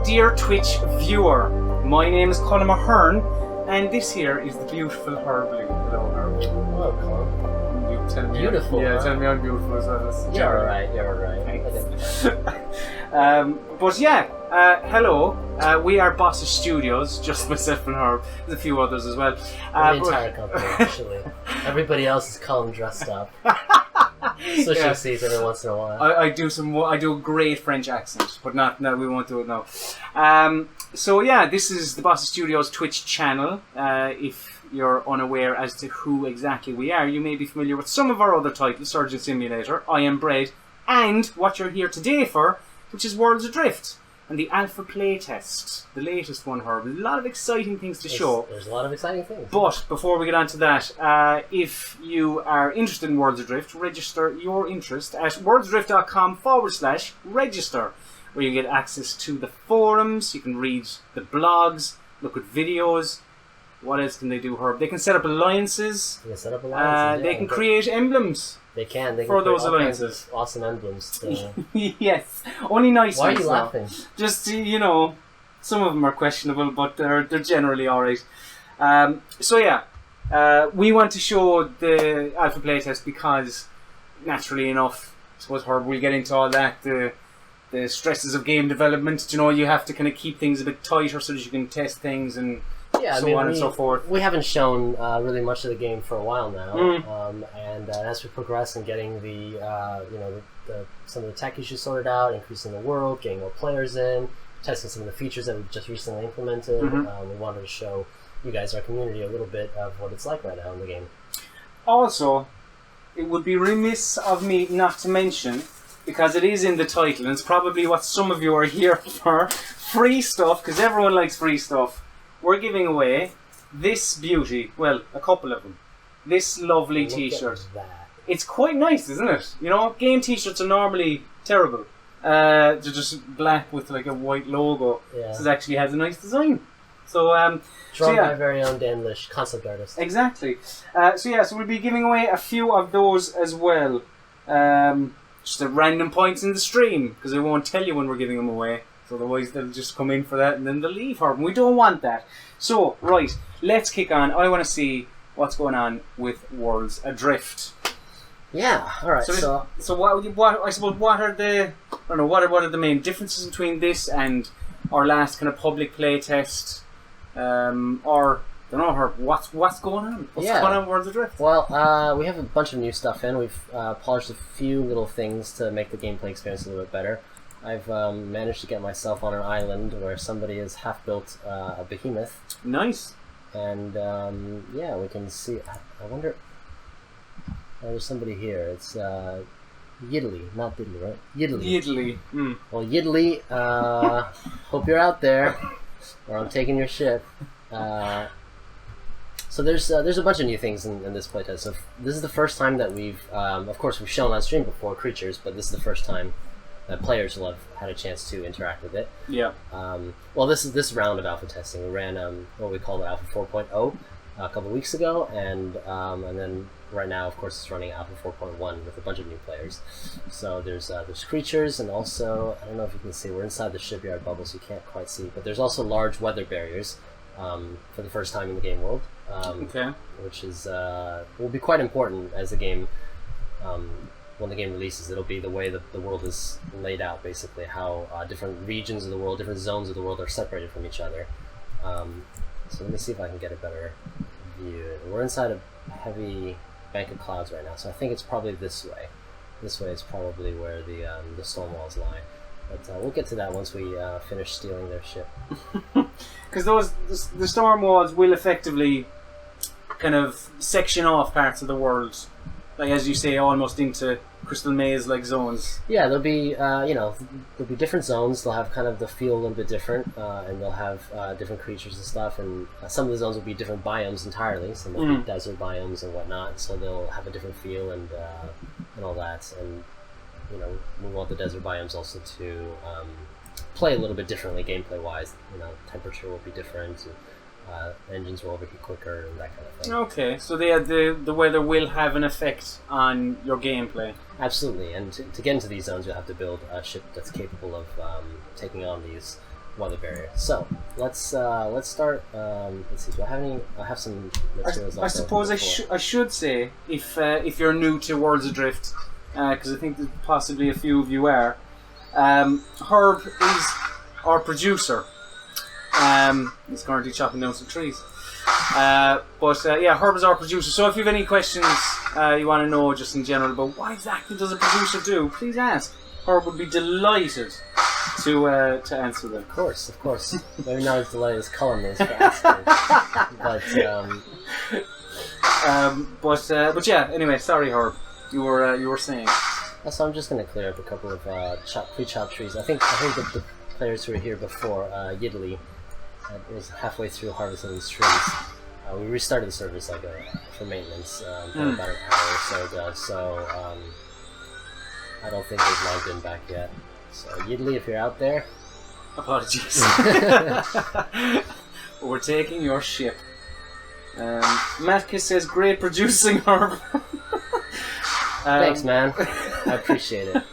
dear Twitch viewer. My name is Colm and this here is the beautiful Herbley. Hello, Herbley. Hello, Colm. You tell me. Beautiful. Yeah, huh? tell me I'm beautiful as well. You're alright. You're alright. But yeah, hello. We are Bossa Studios, just myself and Herb. There's a few others as well. The entire company, actually. Everybody else is Colm dressed up. So she sees every once in a while. I do a great French accent, but no, we won't do it now. So yeah, this is the Bossa Studios Twitch channel. If you're unaware as to who exactly we are, you may be familiar with some of our other titles: Surgeon Simulator, I Am Bread, and what you're here today for, which is Worlds Adrift and the Alpha Playtest, the latest one, Herb. There's a lot of exciting things to show. There's a lot of exciting things. But before we get on to that, if you are interested in Worlds Adrift, register your interest at worldsadrift.com/register, where you get access to the forums, you can read the blogs, look at videos. What else can they do, Herb? They can set up alliances. They can set up alliances. They can create emblems. They can. They can for create those all kinds alliances. of awesome emblems. Yes, only nice Why are ones. you laughing? Just some of them are questionable, but they're generally all right. So yeah, we want to show the Alpha Playtest because, naturally enough, I suppose Herb will get into all that. The stresses of game development. You have to kind of keep things a bit tighter so that you can test things and. Yeah, so on and so forth. We haven't shown really much of the game for a while now, and as we progress in getting some of the tech issues sorted out, increasing the world, getting more players in, testing some of the features that we've just recently implemented, we wanted to show you guys, our community, a little bit of what it's like right now in the game. Also, it would be remiss of me not to mention, because it is in the title, and it's probably what some of you are here for, free stuff, because everyone likes free stuff. We're giving away this beauty, well, a couple of them. This lovely t-shirt. It's quite nice, isn't it? Game t-shirts are normally terrible. They're just black with like a white logo. Yeah. This actually has a nice design. So, drawn by our very own Dan Lish, concept artist. Exactly. So we'll be giving away a few of those as well. Just at random points in the stream, because I won't tell you when we're giving them away. Otherwise they'll just come in for that and then they'll leave her. We don't want that. So, right, let's kick on. I want to see what's going on with Worlds Adrift. Yeah, alright, so what I suppose what are the main differences between this and our last kind of public playtest? Or I don't know, Herb, what's going on? What's going on with Worlds Adrift? Well, we have a bunch of new stuff in. We've polished a few little things to make the gameplay experience a little bit better. I've managed to get myself on an island where somebody has half-built a behemoth. Nice. And, we can see... I wonder... there's somebody here. It's Yiddly, not Diddly, right? Yiddly. Yiddly. Mm. Well, Yiddly, hope you're out there, or I'm taking your ship. So there's a bunch of new things in this playtest. So this is the first time that we've... of course, we've shown on stream before creatures, but this is the first time that players will have had a chance to interact with it. Yeah. Well, this round of alpha testing, we ran what we call Alpha 4.0 a couple of weeks ago, and then right now, of course, it's running Alpha 4.1 with a bunch of new players. So there's creatures, and also, I don't know if you can see, we're inside the shipyard bubble, so you can't quite see, but there's also large weather barriers for the first time in the game world, which is will be quite important as the game. When the game releases, it'll be the way that the world is laid out, basically, how different regions of the world, different zones of the world are separated from each other. So let me see if I can get a better view. We're inside a heavy bank of clouds right now, so I think it's probably this way. This way is probably where the storm walls lie. But we'll get to that once we finish stealing their ship. Because the storm walls will effectively kind of section off parts of the world. Like, as you say, almost into crystal maze-like zones. Yeah, there'll be there'll be different zones. They'll have kind of the feel a little bit different, and they'll have different creatures and stuff. And some of the zones will be different biomes entirely. Some will be desert biomes and whatnot. So they'll have a different feel and all that. And we want the desert biomes also to play a little bit differently gameplay-wise. Temperature will be different. Engines will overheat quicker and that kind of thing. Okay, so the weather will have an effect on your gameplay. Absolutely, and to get into these zones, you'll have to build a ship that's capable of taking on these weather barrier. So let's start. Let's see. Do I have any? I have some materials. I suppose I should say if you're new to Worlds Adrift, because I think that possibly a few of you are. Herb is our producer. He's currently chopping down some trees. Herb is our producer. So if you have any questions you want to know just in general about what exactly does a producer do, please ask. Herb would be delighted to answer them. Of course. Maybe not as delighted as Colm is for asking. But yeah. Anyway, sorry, Herb. You were saying. So I'm just going to clear up a couple of pre-chopped trees. I think that the players who were here before, Yiddly, was halfway through harvesting these trees. We restarted the service for maintenance about an hour or so ago. So I don't think they've logged in back yet. So Yiddly, if you're out there, apologies. We're taking your ship. Matkis says, great producing, Herb. Thanks, man. I appreciate it.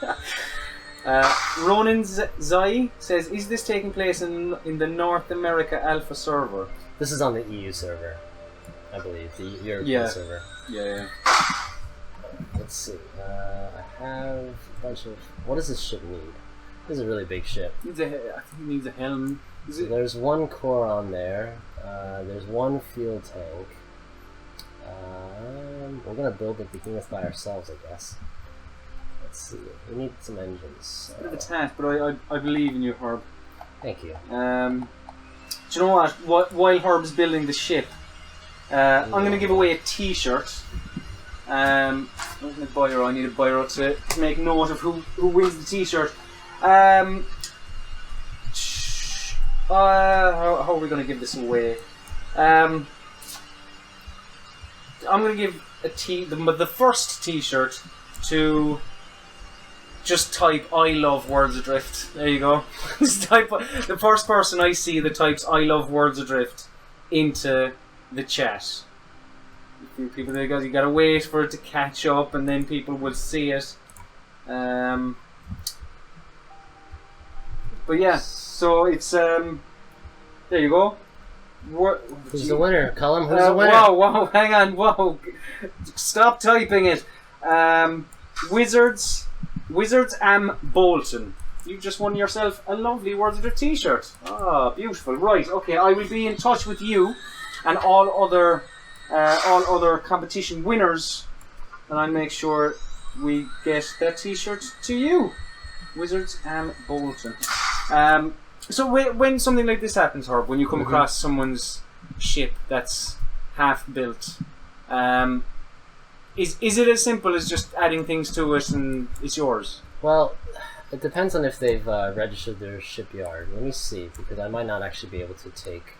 Ronan Zai says, is this taking place in the North America Alpha server? This is on the EU server, I believe, the European server. Yeah. Let's see. I have a bunch of... What does this ship need? This is a really big ship. I think it needs a helm. So there's one core on there. There's one fuel tank. We're going to build the behemoth by ourselves, I guess. Let's see. We need some engines. Bit of a task, but I believe in you, Herb. Thank you. Do you know what? While Herb's building the ship, I'm going to give away a T-shirt. I need a biro to make note of who wins the T-shirt. How are we going to give this away? I'm going to give the first T-shirt to just type "I love Worlds Adrift." There you go. Just type the first person I see that types "I love Worlds Adrift" into the chat. A few people there, guys. You gotta wait for it to catch up, and then people will see it. But yeah, so it's there you go. Who's the winner, Colm? Who's the winner? Whoa, hang on, whoa. Stop typing it. Wizards Bolton. You just won yourself a lovely Worlds Adrift T-shirt. Ah, beautiful. Right, okay, I will be in touch with you and all other competition winners, and I'll make sure we get that T-shirt to you. Wizards Bolton. So when something like this happens, Herb, when you come across someone's ship that's half built, is it as simple as just adding things to it and it's yours? Well, it depends on if they've registered their shipyard. Let me see, because I might not actually be able to take...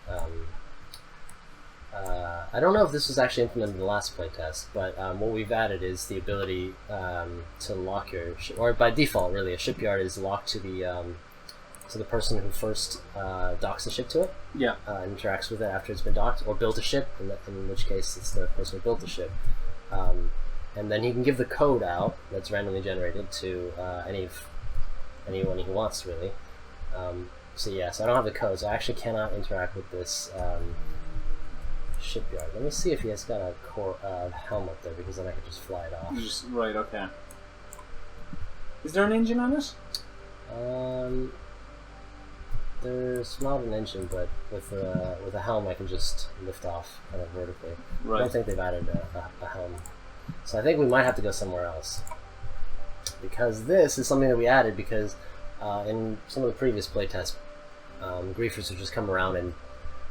I don't know if this was actually implemented in the last playtest, but what we've added is the ability to lock your ship, or by default, really, a shipyard is locked to the person who first docks the ship to it. Yeah. And interacts with it after it's been docked, or built a ship, in which case it's the person who built the ship. And then he can give the code out that's randomly generated to anyone he wants, really. So I don't have the code, so I actually cannot interact with this shipyard. Let me see if he has got a helm up there, because then I could just fly it off. Right, okay. Is there an engine on it? There's not an engine, but with a helm I can just lift off kind of vertically. Right. I don't think they've added a helm. So I think we might have to go somewhere else. Because this is something that we added because in some of the previous playtests, griefers would just come around and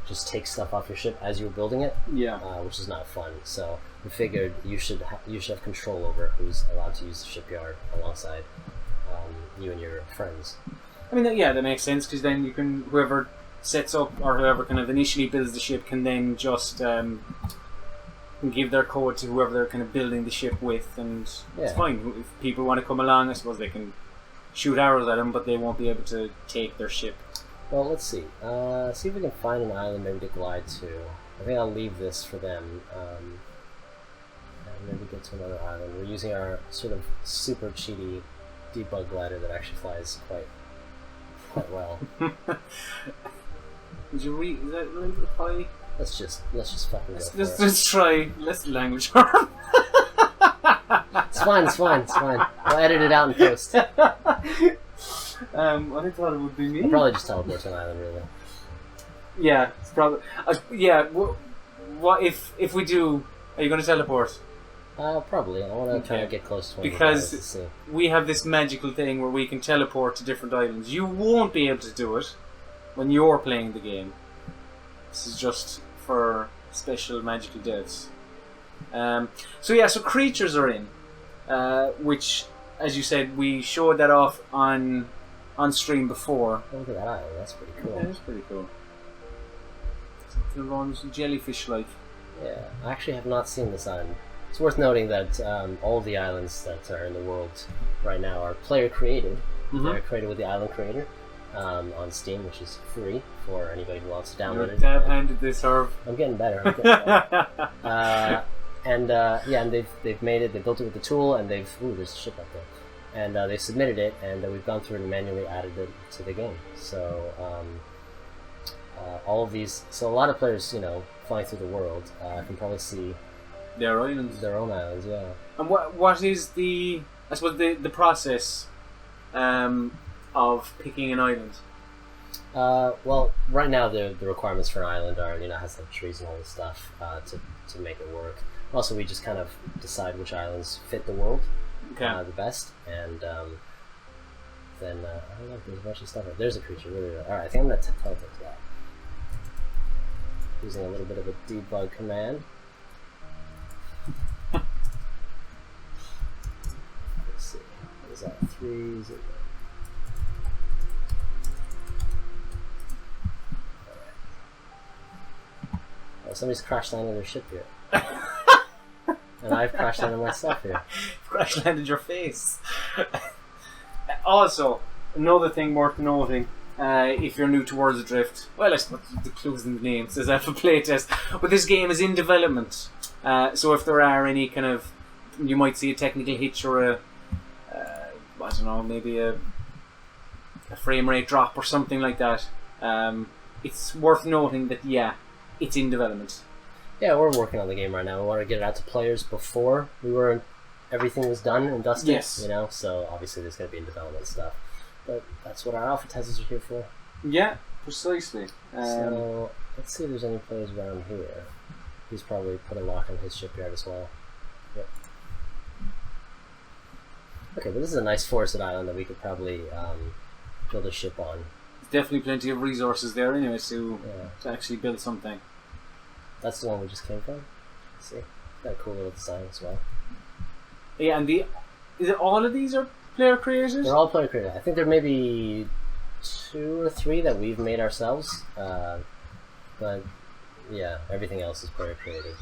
just take stuff off your ship as you were building it. Yeah. Which is not fun. So we figured you should have control over who's allowed to use the shipyard alongside you and your friends. I mean, that makes sense, because then you can, whoever sets up or whoever kind of initially builds the ship can then just give their code to whoever they're kind of building the ship with, and it's fine. If people want to come along, I suppose they can shoot arrows at them, but they won't be able to take their ship. Well, let's see. See if we can find an island maybe to glide to. I think I'll leave this for them. And maybe get to another island. We're using our sort of super cheaty debug glider that actually flies quite quite well. Would you read? Is that a little bit high? Let's just fucking go for it. Let's try less language harm. It's fine. I'll edit it out in post. I thought it would be me. I'll probably just teleport to an island, really. Yeah, it's probably. Yeah. What if we do? Are you going to teleport? Probably. I want to try and get close to one because of the islands. We have this magical thing where we can teleport to different islands. You won't be able to do it when you're playing the game. This is just for special magical devs. So creatures are in, which, as you said, we showed that off on stream before. Oh, look at that island. That's pretty cool. Yeah, that's pretty cool. It runs jellyfish-like. Yeah, I actually have not seen this island. It's worth noting that all of the islands that are in the world right now are player created. Mm-hmm. They're created with the island creator on Steam, which is free for anybody who wants to download it. Dab-handed this, Herb. I'm getting better. And they've made it. They built it with the tool, and there's a ship up there, and they submitted it, and we've gone through and manually added it to the game. So all of these, so a lot of players, flying through the world, can probably see their islands, yeah. And what is the process of picking an island? Well, right now the requirements for an island are, it has like trees and all this stuff to make it work. Also, we just kind of decide which islands fit the world the best, and then I don't know, there's a bunch of stuff. There's a creature, really. All right, I think I'm gonna teleport to that using a little bit of a debug command. Let's see, what is that? 3 0. Somebody's crash landed their ship here. And I've crash landed myself here. Crash landed your face. Also, another thing worth noting, if you're new to Worlds Adrift, well, I suppose the clues in the name says Alpha Playtest, but this game is in development. So if there are any kind of, you might see a technical hitch or I don't know, maybe a frame rate drop or something like that. It's worth noting that, it's in development. Yeah, we're working on the game right now. We want to get it out to players before everything was done and dusted. Yes. So obviously there's going to be in development stuff. But that's what our alpha testers are here for. Yeah, precisely. So let's see if there's any players around here. He's probably put a lock on his shipyard as well. Yep. Okay, but this is a nice forested island that we could probably build a ship on. Definitely plenty of resources there anyway to actually build something. That's the one we just came from. Let's see, got a cool little design as well. Yeah, and is it all of these are player creators? They're all player created. I think there may be 2 or 3 that we've made ourselves, but yeah, everything else is player created.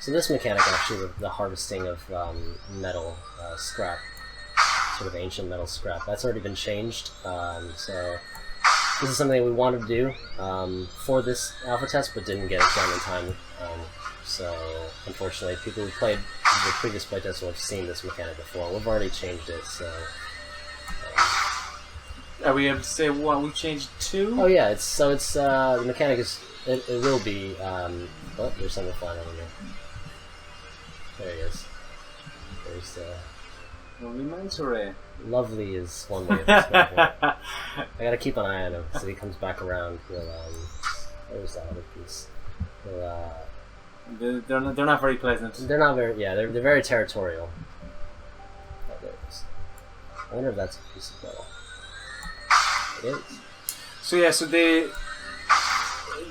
So this mechanic, actually, the harvesting of metal scrap, sort of ancient metal scrap, that's already been changed. So this is something we wanted to do for this alpha test, but didn't get it done in time. So unfortunately, people who played the previous playtest will have seen this mechanic before. We've already changed it, so. Are we able to say what we changed to? Oh yeah, the mechanic is it will be. Oh, there's something flying over here. There he is. There's Lovely manta ray. Lovely is one way of describing it. I gotta keep an eye on him, so he comes back around. Where's that other piece? They're not very pleasant. They're not very. Yeah, they're very territorial. Oh, there it is. I wonder if that's a piece of metal. It is. So yeah,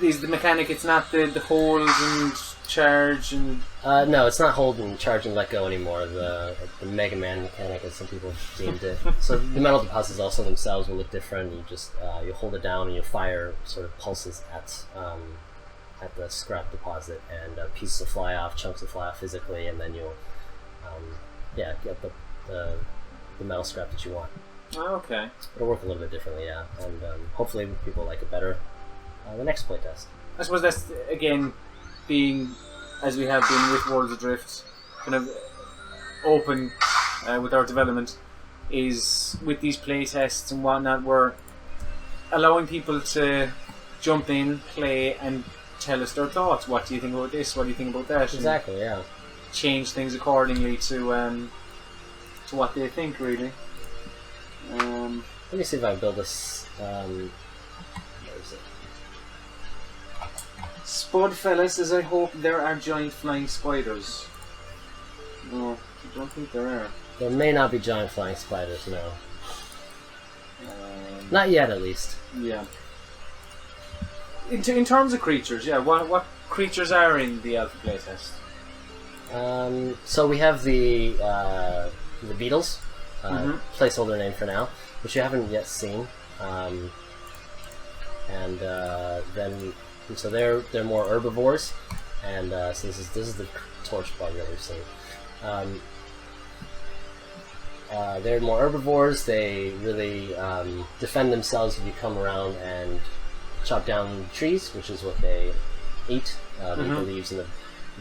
is the mechanic? It's not the hold and charge and. No, it's not hold and charge and let go anymore. The Mega Man mechanic, as some people deemed it. So the metal deposits also themselves will look different. You just you hold it down and you fire sort of pulses at the scrap deposit, and pieces will fly off, chunks will fly off physically, and then you'll get the metal scrap that you want. Oh, okay. It'll work a little bit differently, yeah, and hopefully people like it better the next playtest. I suppose that's again being, as we have been with Worlds Adrift, kind of open with our development. is with these playtests and whatnot, we're allowing people to jump in, play, and tell us their thoughts. What do you think about this? What do you think about that? Exactly, yeah. Change things accordingly to what they think, really. Let me see if I can build this. Where is it? Spud Fella says, I hope there are giant flying spiders. No, I don't think there are. There may not be giant flying spiders, no. Not yet, at least. Yeah. In terms of creatures, yeah, what creatures are in the alpha playtest? So we have the beetles, placeholder name for now, which you haven't yet seen, and then so they're more herbivores, and so this is the torch bug that we've seen. They're more herbivores. They really defend themselves if you come around and chop down trees, which is what they eat. Eat the leaves and the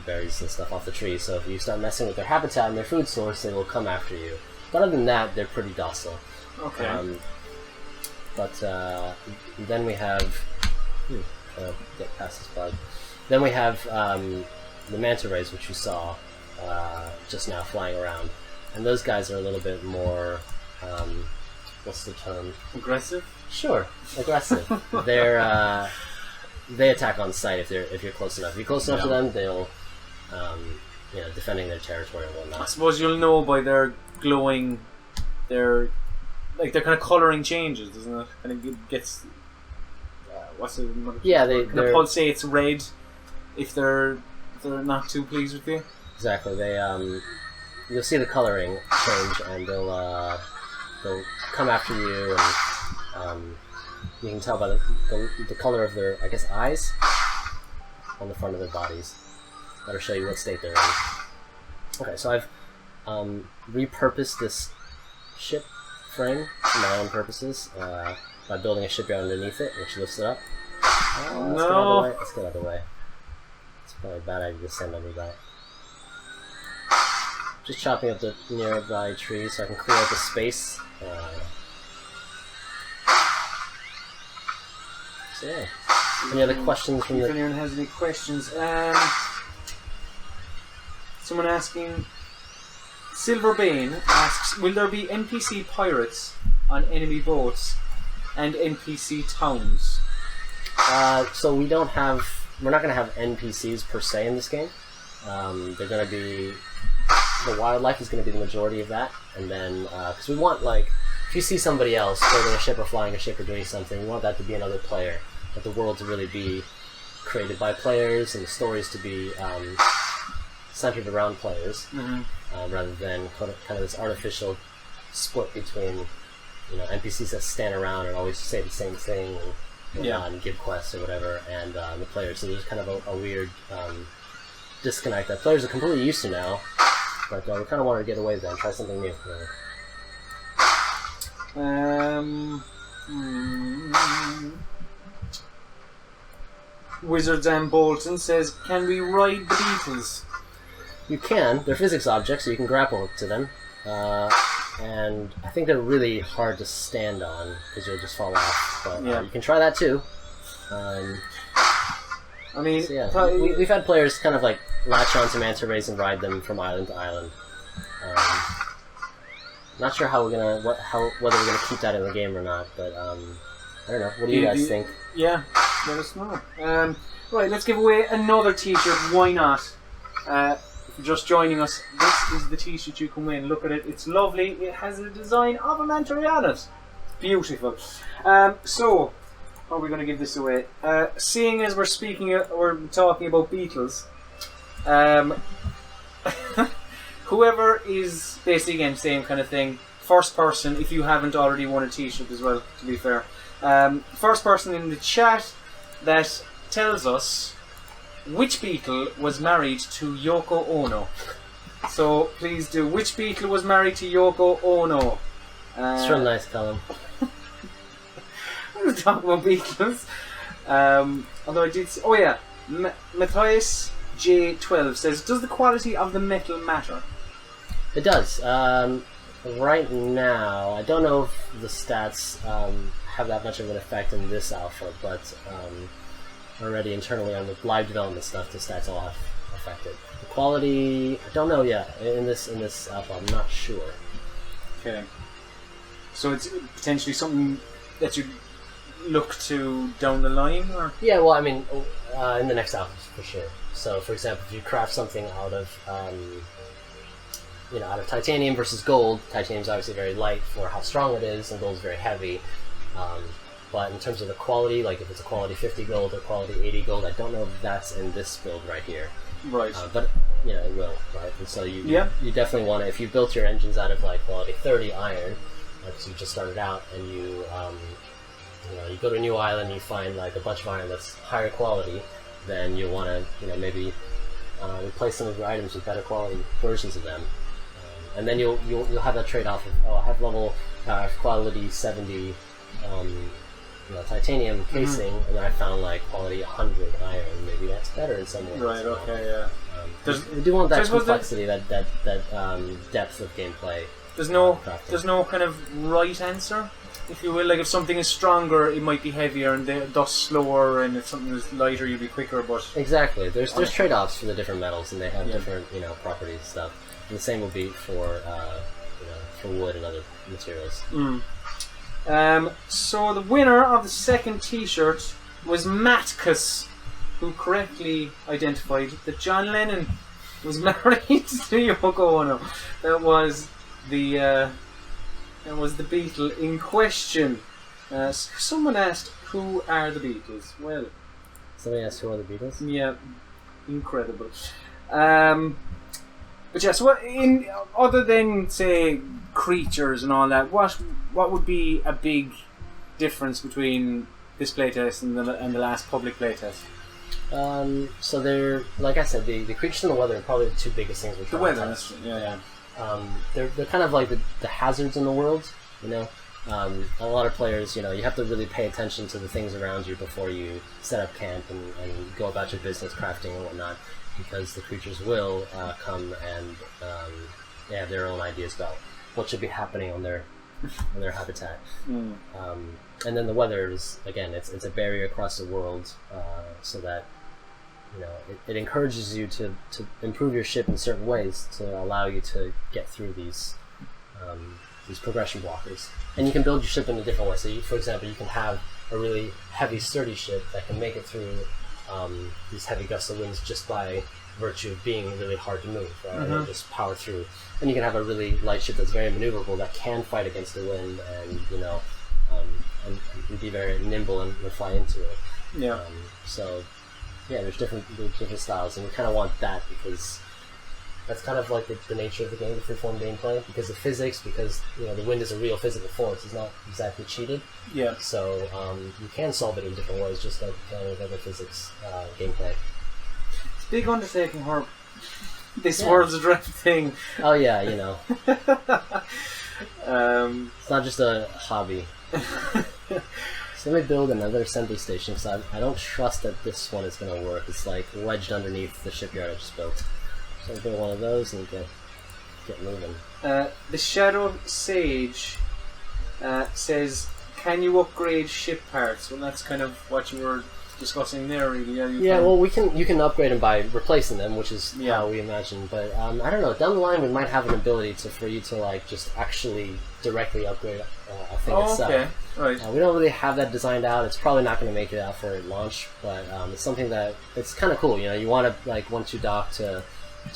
berries and stuff off the trees. So if you start messing with their habitat and their food source, they will come after you. But other than that, they're pretty docile. Okay. But then we have... get past this bug. Then we have the manta rays, which you saw just now flying around. And those guys are a little bit more... what's the term? Aggressive? Sure, aggressive. They attack on sight if you're close enough. If you're close enough to them, they'll defending their territory and whatnot. I suppose you'll know by their glowing, their kind of colouring changes, doesn't it? And it gets what's it? Yeah, they pulsates red if they're not too pleased with you. Exactly. They you'll see the colouring change, and they'll come after you, and you can tell by the colour of their, I guess, eyes on the front of their bodies. That'll show you what state they're in. Okay, so I've repurposed this ship frame for my own purposes by building a shipyard underneath it, which lifts it up. Let's get out of the way. It's probably a bad idea to send under that. Just chopping up the nearby trees so I can clear out the space. So yeah. Any other questions from if anyone has any questions? Someone asking... Silverbane asks, will there be NPC pirates on enemy boats and NPC towns? So we're not going to have NPCs per se in this game. They're going to be... The wildlife is going to be the majority of that, and then because we want, like, if you see somebody else building a ship or flying a ship or doing something, we want that to be another player, but the world to really be created by players and the stories to be centered around players, rather than kind of this artificial split between NPCs that stand around and always say the same thing and give quests or whatever, and the players. So there's kind of a weird disconnect that players are completely used to now. But we kind of wanted to get away with that and try something new. Wizards and Bolton says, can we ride the beetles? You can. They're physics objects, so you can grapple to them. And I think they're really hard to stand on, because you'll just fall off. But you can try that too. I mean, so yeah, we've had players kind of like latch on to manta rays and ride them from island to island. Not sure how whether we're gonna keep that in the game or not, but I don't know. What do you guys think? Yeah, let us know. Right, let's give away another T-shirt. Why not? If you're just joining us, this is the T-shirt you can win. Look at it; it's lovely. It has a design of a manta ray on it. Beautiful. So. How are we going to give this away? Seeing as we're talking about beetles, whoever is basically, again, same kind of thing. First person, if you haven't already won a T-shirt as well, to be fair. First person in the chat that tells us which beetle was married to Yoko Ono. So please do. Which beetle was married to Yoko Ono? It's real nice, Colm. I was talking about beetles. Although I did see... Oh yeah. Matthias J12 says, does the quality of the metal matter? It does. right now, I don't know if the stats have that much of an effect in this alpha, but already internally on the live development stuff, the stats all have affected. The quality, I don't know yet. In this alpha, I'm not sure. Okay. So it's potentially something that you look to down the line, or? Yeah, well, I mean, in the next alpha for sure. So, for example, if you craft something out of out of titanium versus gold, titanium's obviously very light for how strong it is, and gold's very heavy. But in terms of the quality, like if it's a quality 50 gold or quality 80 gold, I don't know if that's in this build right here. Right. But it will, right? And so you definitely want to, if you built your engines out of like quality 30 iron, because you just started out, and you go to a new island, you find like a bunch of iron that's higher quality, then you'll want to maybe replace some of your items with better quality versions of them. And then you'll have that trade-off of, I have level quality 70 titanium casing, and then I found like quality 100 iron. Maybe that's better in some ways. Right. Okay. Yeah. We do want that complexity, that depth of gameplay. There's no kind of right answer, if you will. Like if something is stronger, it might be heavier and thus slower, and if something is lighter, you'll be quicker. But exactly, there's trade-offs for the different metals, and they have different properties and stuff. And the same will be for wood and other materials. So the winner of the second T-shirt was Matkus, who correctly identified that John Lennon was married to Yoko Ono. That was the Beatle in question. Someone asked, "Who are the Beatles?" Well, somebody asked, "Who are the Beatles?" Yeah, incredible. But yes, other than say creatures and all that, what would be a big difference between this playtest and the last public playtest? So they're, like I said, the creatures and the weather are probably the two biggest things we're trying to test. Yeah. They're kind of like the hazards in the world, A lot of players, you have to really pay attention to the things around you before you set up camp and go about your business, crafting and whatnot, because the creatures will come and they have their own ideas about what should be happening on their habitat. And then the weather is, again, it's a barrier across the world, so that it encourages you to improve your ship in certain ways to allow you to get through these progression blockers. And you can build your ship in a different way. So, for example, you can have a really heavy, sturdy ship that can make it through these heavy gusts of winds just by virtue of being really hard to move, right? And just power through. And you can have a really light ship that's very maneuverable that can fight against the wind and be very nimble and fly into it. Yeah. So there's different styles, and we kind of want that because that's kind of like the nature of the game, the freeform gameplay, because of physics, because the wind is a real physical force. It's not exactly cheated. Yeah. So you can solve it in different ways, just like you can with other physics gameplay. It's a big undertaking, Herb. This Worlds Adrift thing. Oh yeah, it's not just a hobby. So let me build another assembly station, because I don't trust that this one is going to work. It's like wedged underneath the shipyard I just built. So I'll build one of those and get moving. The Shadow Sage says, "Can you upgrade ship parts?" Well, that's kind of what you were discussing there, really. Well, you can upgrade them by replacing them, which is how we imagine. But I don't know. Down the line, we might have an ability for you to like just actually directly upgrade a thing itself. Okay, right. We don't really have that designed out. It's probably not going to make it out for launch, but it's something that it's kind of cool. You want to like once you dock to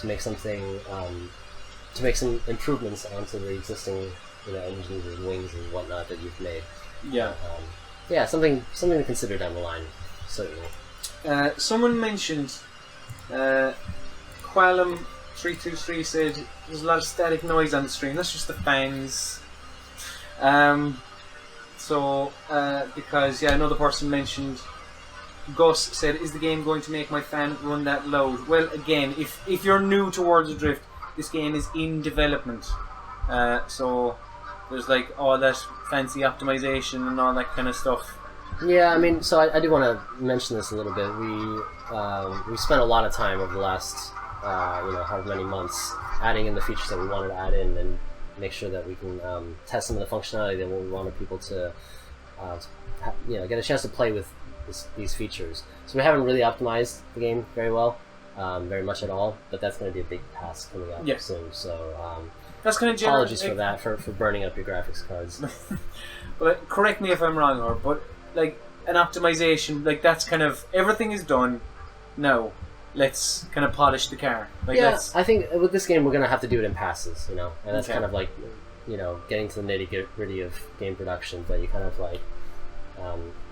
make something to make some improvements onto the existing engines and wings and whatnot that you've made. Yeah. Something to consider down the line. Certainly. Someone mentioned Colm 323 said there's a lot of static noise on the stream. That's just the fans. Because another person mentioned, Gus said, "Is the game going to make my fan run that loud?" Well, again, if you're new to Worlds Adrift, this game is in development, so there's like all that fancy optimization and all that kind of stuff. Yeah, I mean, so I do want to mention this a little bit. We spent a lot of time over the last, however many months adding in the features that we wanted to add in, and make sure that we can test some of the functionality that we wanted people to, get a chance to play with these features. So we haven't really optimized the game very well, very much at all. But that's going to be a big task coming up soon. So that's kind of apologies for that, for burning up your graphics cards. But correct me if I'm wrong, but like an optimization, like that's kind of everything is done. Now, let's kind of polish the car. Like I think with this game we're going to have to do it in passes, and that's kind of like, getting to the nitty-gritty of game production. But you kind of like,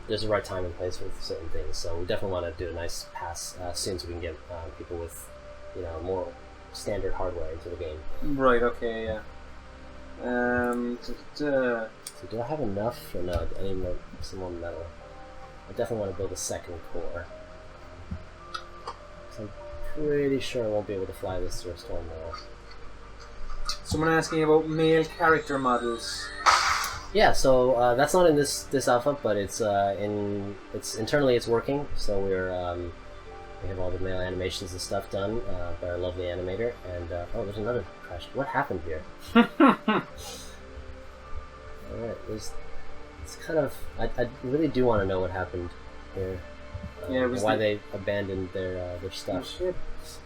there's the right time and place with certain things. So we definitely want to do a nice pass as soon as we can get people with, more standard hardware into the game. Right. Okay. Yeah. So do I have enough or no? I need some more metal. I definitely want to build a second core. So I'm pretty sure I won't be able to fly this through a storm wall. Someone asking about male character models. Yeah, so that's not in this alpha, but it's internally it's working. So we have all the male animations and stuff done by our lovely animator. And there's another crash. What happened here? Alright, it's kind of... I really do want to know what happened here. Why they abandoned their stuff.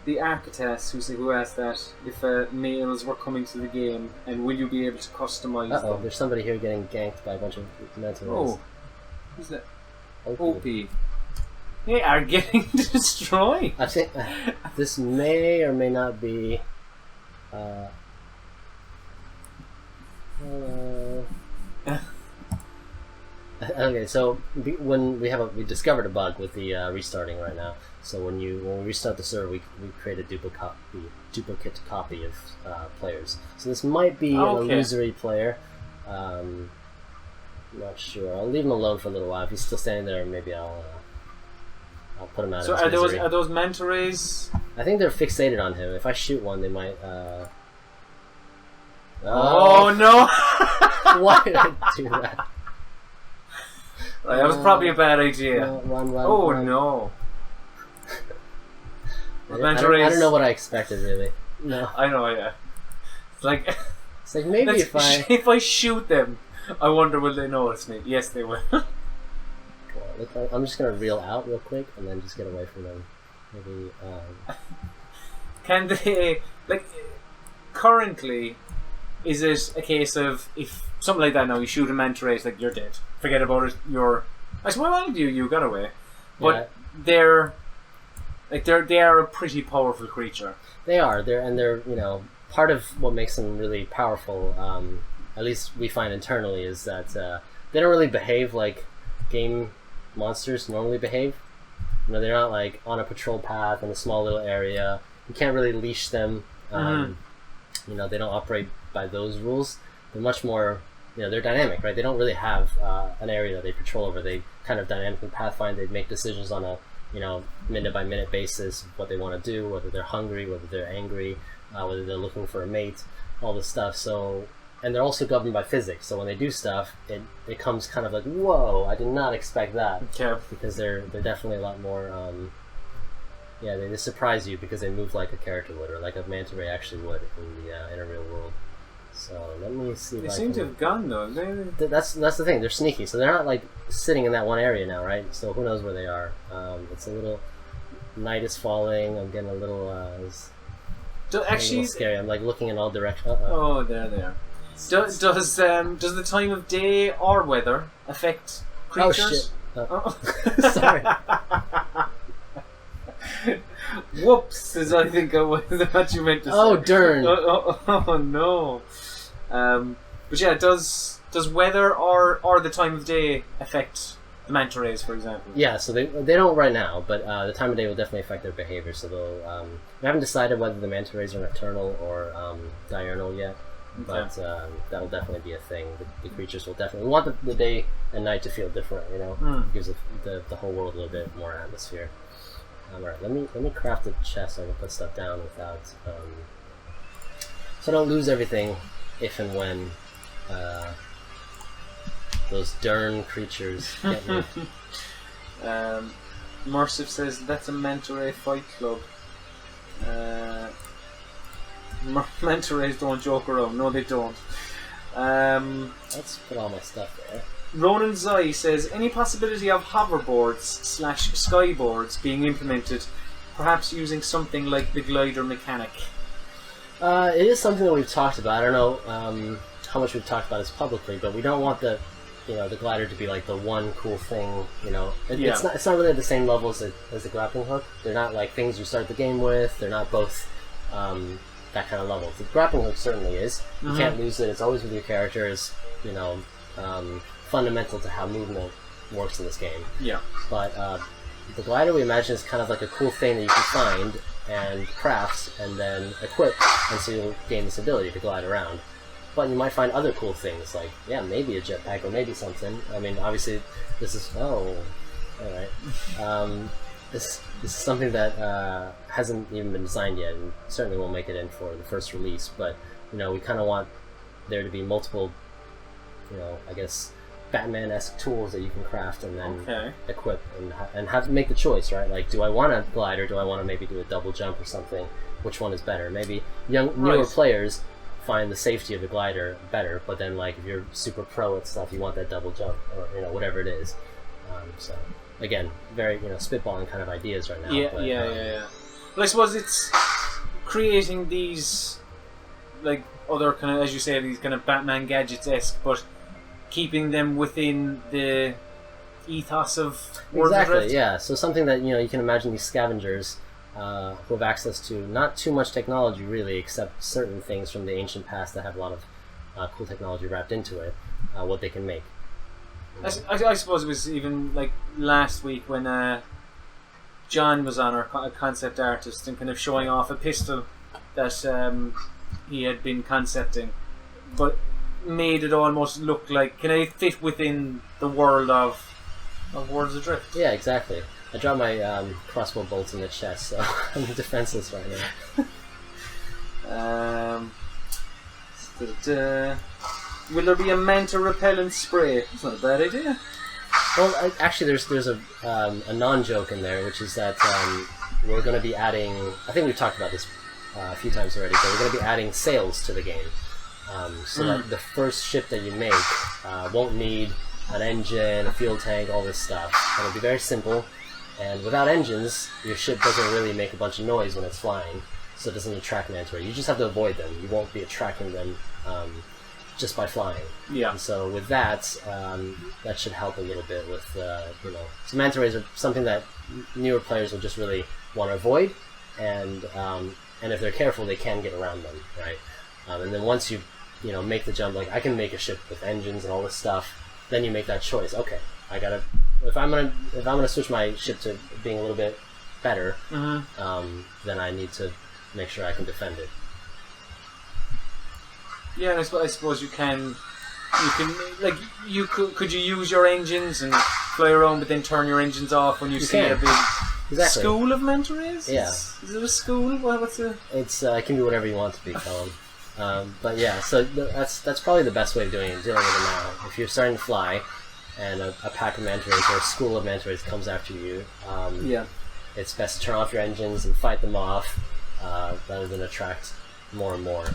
The Architect who asked that, if males were coming to the game, and will you be able to customize them? There's somebody here getting ganked by a bunch of mental. Oh, who's that? OP. They are getting destroyed. I think this may or may not be... Okay, so when we discovered a bug with the restarting right now. So when we restart the server, we create a duplicate copy of players. So this might be an illusory player. Not sure. I'll leave him alone for a little while. If he's still standing there, maybe I'll put him out. So of his misery. Are those manta rays? I think they're fixated on him. If I shoot one, they might. Oh no! Why did I do that? Right, that was probably a bad idea. No, run, run. No. I don't know what I expected, really. No. I know, yeah. It's like maybe if I shoot them, I wonder will they notice me? Yes, they will. Well, I'm just gonna reel out real quick and then just get away from them. Maybe. Can they currently? Is it a case of if something like that now you shoot a manta ray, it's like you're dead. Forget about it. I suppose well, you got away, but they are a pretty powerful creature. They are. They're part of what makes them really powerful. At least we find internally is that they don't really behave like game monsters normally behave. They're not like on a patrol path in a small little area. You can't really leash them. They don't operate by those rules. They're much more, they're dynamic, right? They don't really have an area that they patrol over. They kind of dynamically pathfind. They make decisions on a, minute by minute basis what they want to do, whether they're hungry, whether they're angry, whether they're looking for a mate, all this stuff. So, and they're also governed by physics. So when they do stuff, it comes kind of like, whoa, I did not expect that. Okay. Because they're definitely a lot more, they surprise you because they move like a character would, or like a manta ray actually would in a real world. So let me see. They seem to have gone though. That's the thing. They're sneaky, so they're not like sitting in that one area now, right? So who knows where they are? It's a little. Night is falling. I'm getting a little. Actually, a little scary. I'm like looking in all directions. Oh, there they are. Does the time of day or weather affect creatures? Oh shit! Sorry. Whoops, as I think what you meant to say. Oh darn! Oh no. But yeah, does weather or the time of day affect the manta rays, for example? Yeah, so they don't right now, but the time of day will definitely affect their behavior. So they'll we haven't decided whether the manta rays are nocturnal or diurnal yet, but that'll definitely be a thing. The creatures will definitely want the day and night to feel different. It gives the whole world a little bit more atmosphere. Alright, let me craft a chest so I can put stuff down without so I don't lose everything if and when those darn creatures get me. Mersive says that's a manta ray fight club. Manta rays don't joke around. No, they don't. Let's put all my stuff there. Ronan Zai says, any possibility of hoverboards/skyboards being implemented, perhaps using something like the glider mechanic? It is something that we've talked about. I don't know how much we've talked about this publicly, but we don't want the glider to be like the one cool thing. It's not really at the same level as the grappling hook. They're not like things you start the game with. They're not both that kind of level. The grappling hook certainly is. You can't lose it. It's always with your character. It's fundamental to how movement works in this game. Yeah. But the glider we imagine is kind of like a cool thing that you can find and craft and then equip, and so you'll gain this ability to glide around. But you might find other cool things, like, maybe a jetpack or maybe something. I mean, obviously, this is... Oh, alright. This is something that hasn't even been designed yet, and certainly won't make it in for the first release, but, we kind of want there to be multiple, I guess, Batman-esque tools that you can craft and then equip, and have to make the choice, right? Like, do I want to glide, or do I want to maybe do a double jump or something? Which one is better? Maybe newer players find the safety of the glider better, but then, like, if you're super pro at stuff, you want that double jump, or whatever it is. So again, very spitballing kind of ideas right now. Yeah. Well, I suppose it's creating these, like, other kind of, as you say, these kind of Batman gadgets-esque, but keeping them within the ethos of Worlds Adrift. Yeah. So something that you can imagine these scavengers who have access to not too much technology really, except certain things from the ancient past that have a lot of cool technology wrapped into it. What they can make. I suppose it was even like last week when John was on, our concept artist, and kind of showing off a pistol that he had been concepting, but made it almost look like, can I fit within the world of Worlds Adrift? Yeah, exactly. I dropped my crossbow bolts in the chest, so I'm defenseless right now. Will there be a manta repellent spray? That's not a bad idea. Well, actually, there's a non-joke in there, which is that we're going to be adding... I think we've talked about this a few times already, but we're going to be adding sails to the game. So that the first ship that you make won't need an engine, a fuel tank, all this stuff. It'll be very simple, and without engines, your ship doesn't really make a bunch of noise when it's flying, so it doesn't attract manta rays. You just have to avoid them. You won't be attracting them just by flying. Yeah. And so with that, that should help a little bit with, So manta rays are something that newer players will just really want to avoid, and if they're careful, they can get around them, right? And then once you make the jump, like I can make a ship with engines and all this stuff, then you make that choice. Okay, I gotta if I'm gonna switch my ship to being a little bit better, then I need to make sure I can defend it. Yeah, and I suppose you can like could you use your engines and fly around, but then turn your engines off when you see a big school of manta rays? Yeah. Is it a school? What's it? It's it can be whatever you want to be, Colm. But yeah, so that's probably the best way of dealing with it now. If you're starting to fly, and a pack of manta rays or a school of manta rays comes after you, it's best to turn off your engines and fight them off, rather than attract more and more.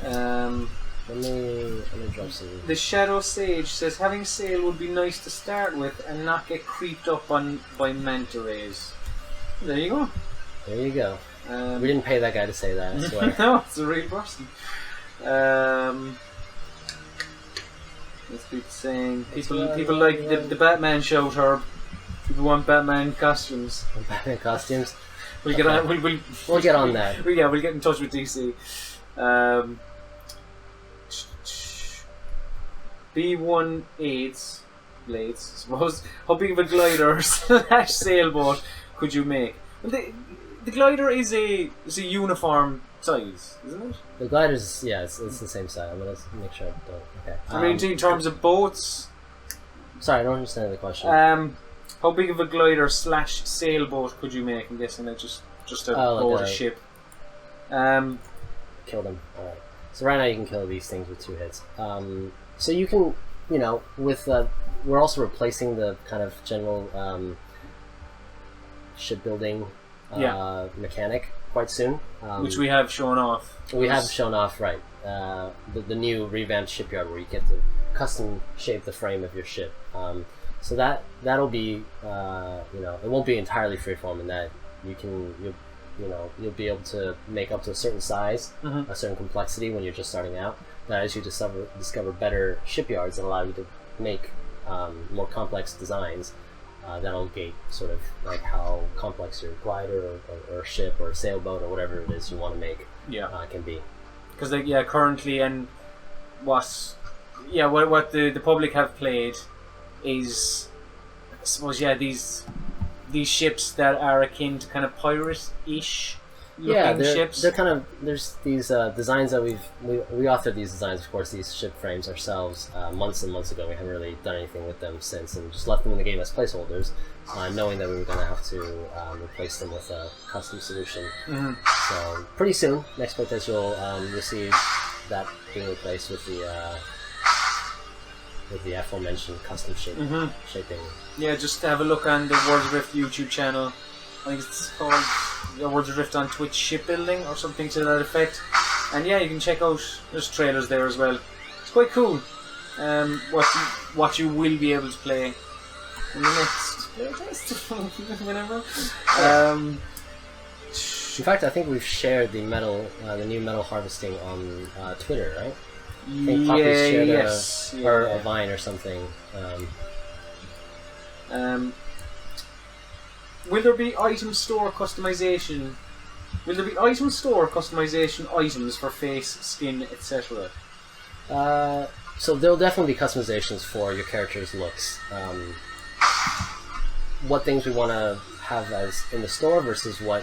Let me drop some. The Shadow Sage says having sail would be nice to start with and not get creeped up on by manta rays. There you go. There you go. We didn't pay that guy to say that, I swear. No, it's a real person. Let's be saying people like the Batman show, Herb. People want Batman costumes. Batman costumes? We'll get on. We'll get on that. We'll get in touch with DC. B18 blades, I suppose. How big of a glider / sailboat could you make? The glider is a uniform size, isn't it? The glider's it's the same size. I'm gonna make sure I don't. Okay. I mean, in terms of boats. Sorry, I don't understand the question. How big of a glider / sailboat could you make? I'm guessing that just a boat, a ship. Kill them. All right. So right now you can kill these things with 2 hits. So you can, with we're also replacing the kind of general shipbuilding mechanic quite soon. Which we have shown off. We have shown off, right. The new revamped shipyard where you get to custom shape the frame of your ship. So that'll be, it won't be entirely freeform in that you'll be able to make up to a certain size, a certain complexity when you're just starting out. But as you discover better shipyards that allow you to make more complex designs, that'll gate sort of like how complex your glider or ship or sailboat or whatever it is you want to make can be. Because currently and what the public have played is, I suppose, these ships that are akin to kind of pirate-ish looking ships. They're kind of, there's these designs that we authored these designs, of course, these ship frames ourselves months and months ago. We haven't really done anything with them since, and just left them in the game as placeholders, knowing that we were going to have to replace them with a custom solution. So pretty soon, next playtest, you'll see that being replaced with the aforementioned custom shaping. Yeah, just have a look on the Worlds Adrift YouTube channel. I think it's called Worlds Adrift on Twitch Shipbuilding or something to that effect. And yeah, you can check out, there's trailers there as well. It's quite cool. What you will be able to play in the next playtest, whenever. In fact, I think we've shared the new metal harvesting on Twitter, right? I think Poppy's shared a Vine or something. Will there be item store customization? Will there be item store customization items for face, skin, etc.? So there'll definitely be customizations for your character's looks. What things we want to have as in the store versus what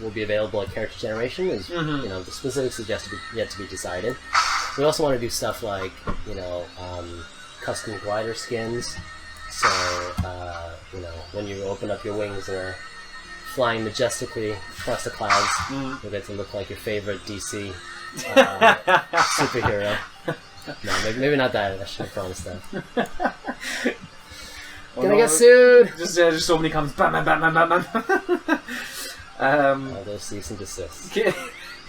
will be available at character generation is, the specifics is yet to be decided. We also want to do stuff like, custom glider skins. So, when you open up your wings and are flying majestically across the clouds, you'll get to look like your favorite DC superhero. No, maybe not that. I should have promised that. Gonna get sued! Just so many comments. Bam. All those cease and desist.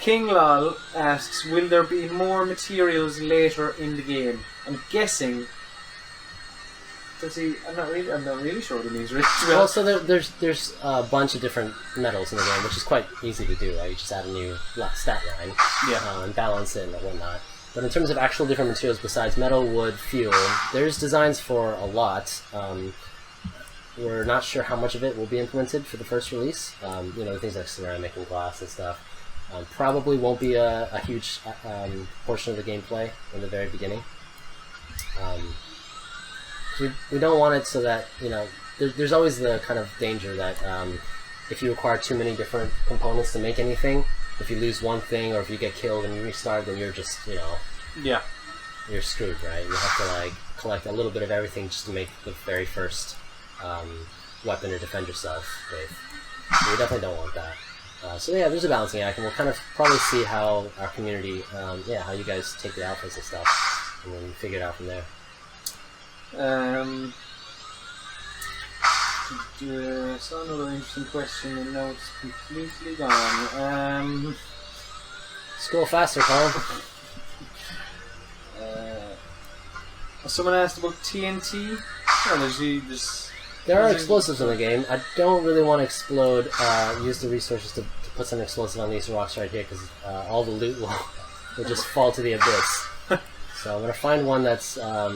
King Lol asks, will there be more materials later in the game? I'm guessing. I'm not really sure what it means. Really. Well, so there's a bunch of different metals in the game, which is quite easy to do. Right? You just add a new stat line, and balance it and whatnot. But in terms of actual different materials besides metal, wood, fuel, there's designs for a lot. We're not sure how much of it will be implemented for the first release. Things like ceramic and glass and stuff. Probably won't be a huge portion of the gameplay in the very beginning. We don't want it so that, there's always the kind of danger that if you acquire too many different components to make anything, if you lose one thing or if you get killed and you restart, then you're just, you're screwed, right? You have to, collect a little bit of everything just to make the very first weapon to defend yourself with. So we definitely don't want that. There's a balancing act, and we'll kind of probably see how our community, how you guys take the alphas and stuff, and then figure it out from there. Saw another interesting question and now it's completely gone. Scroll faster, Colm. Someone asked about TNT. There are explosives in the game. I don't really want to use the resources to put some explosive on these rocks right here because all the loot will just fall to the abyss. So I'm going to find one that's a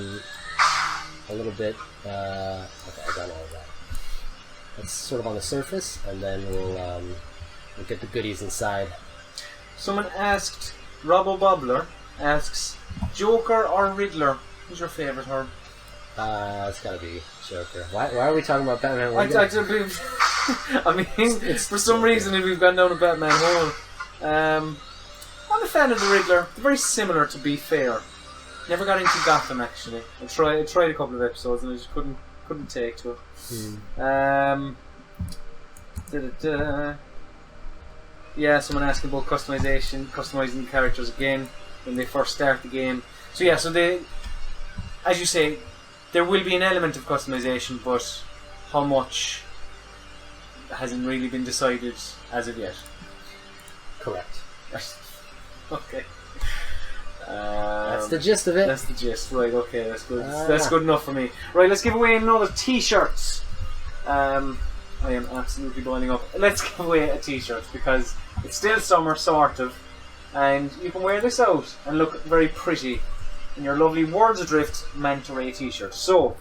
little bit, okay, I got all of that. That's sort of on the surface, and then we'll get the goodies inside. Someone asked, Robbo Bobbler asks, Joker or Riddler? Who's your favourite Herb? It's gotta be Joker. Why are we talking about Batman? For some reason we've gone down a Batman hole. I'm a fan of the Riddler. They're very similar, to be fair. Never got into Gotham actually. I tried a couple of episodes and I just couldn't take to it. Yeah, someone asking about customizing characters again when they first start the game. So as you say, there will be an element of customization, but how much hasn't really been decided as of yet. Correct. Okay. That's the gist of it. That's the gist. Right, okay, that's good. That's good enough for me. Right, let's give away another t-shirt. I am absolutely boiling up. Let's give away a t-shirt because it's still summer, sort of, and you can wear this out and look very pretty in your lovely Worlds Adrift Manta Ray t-shirt. So,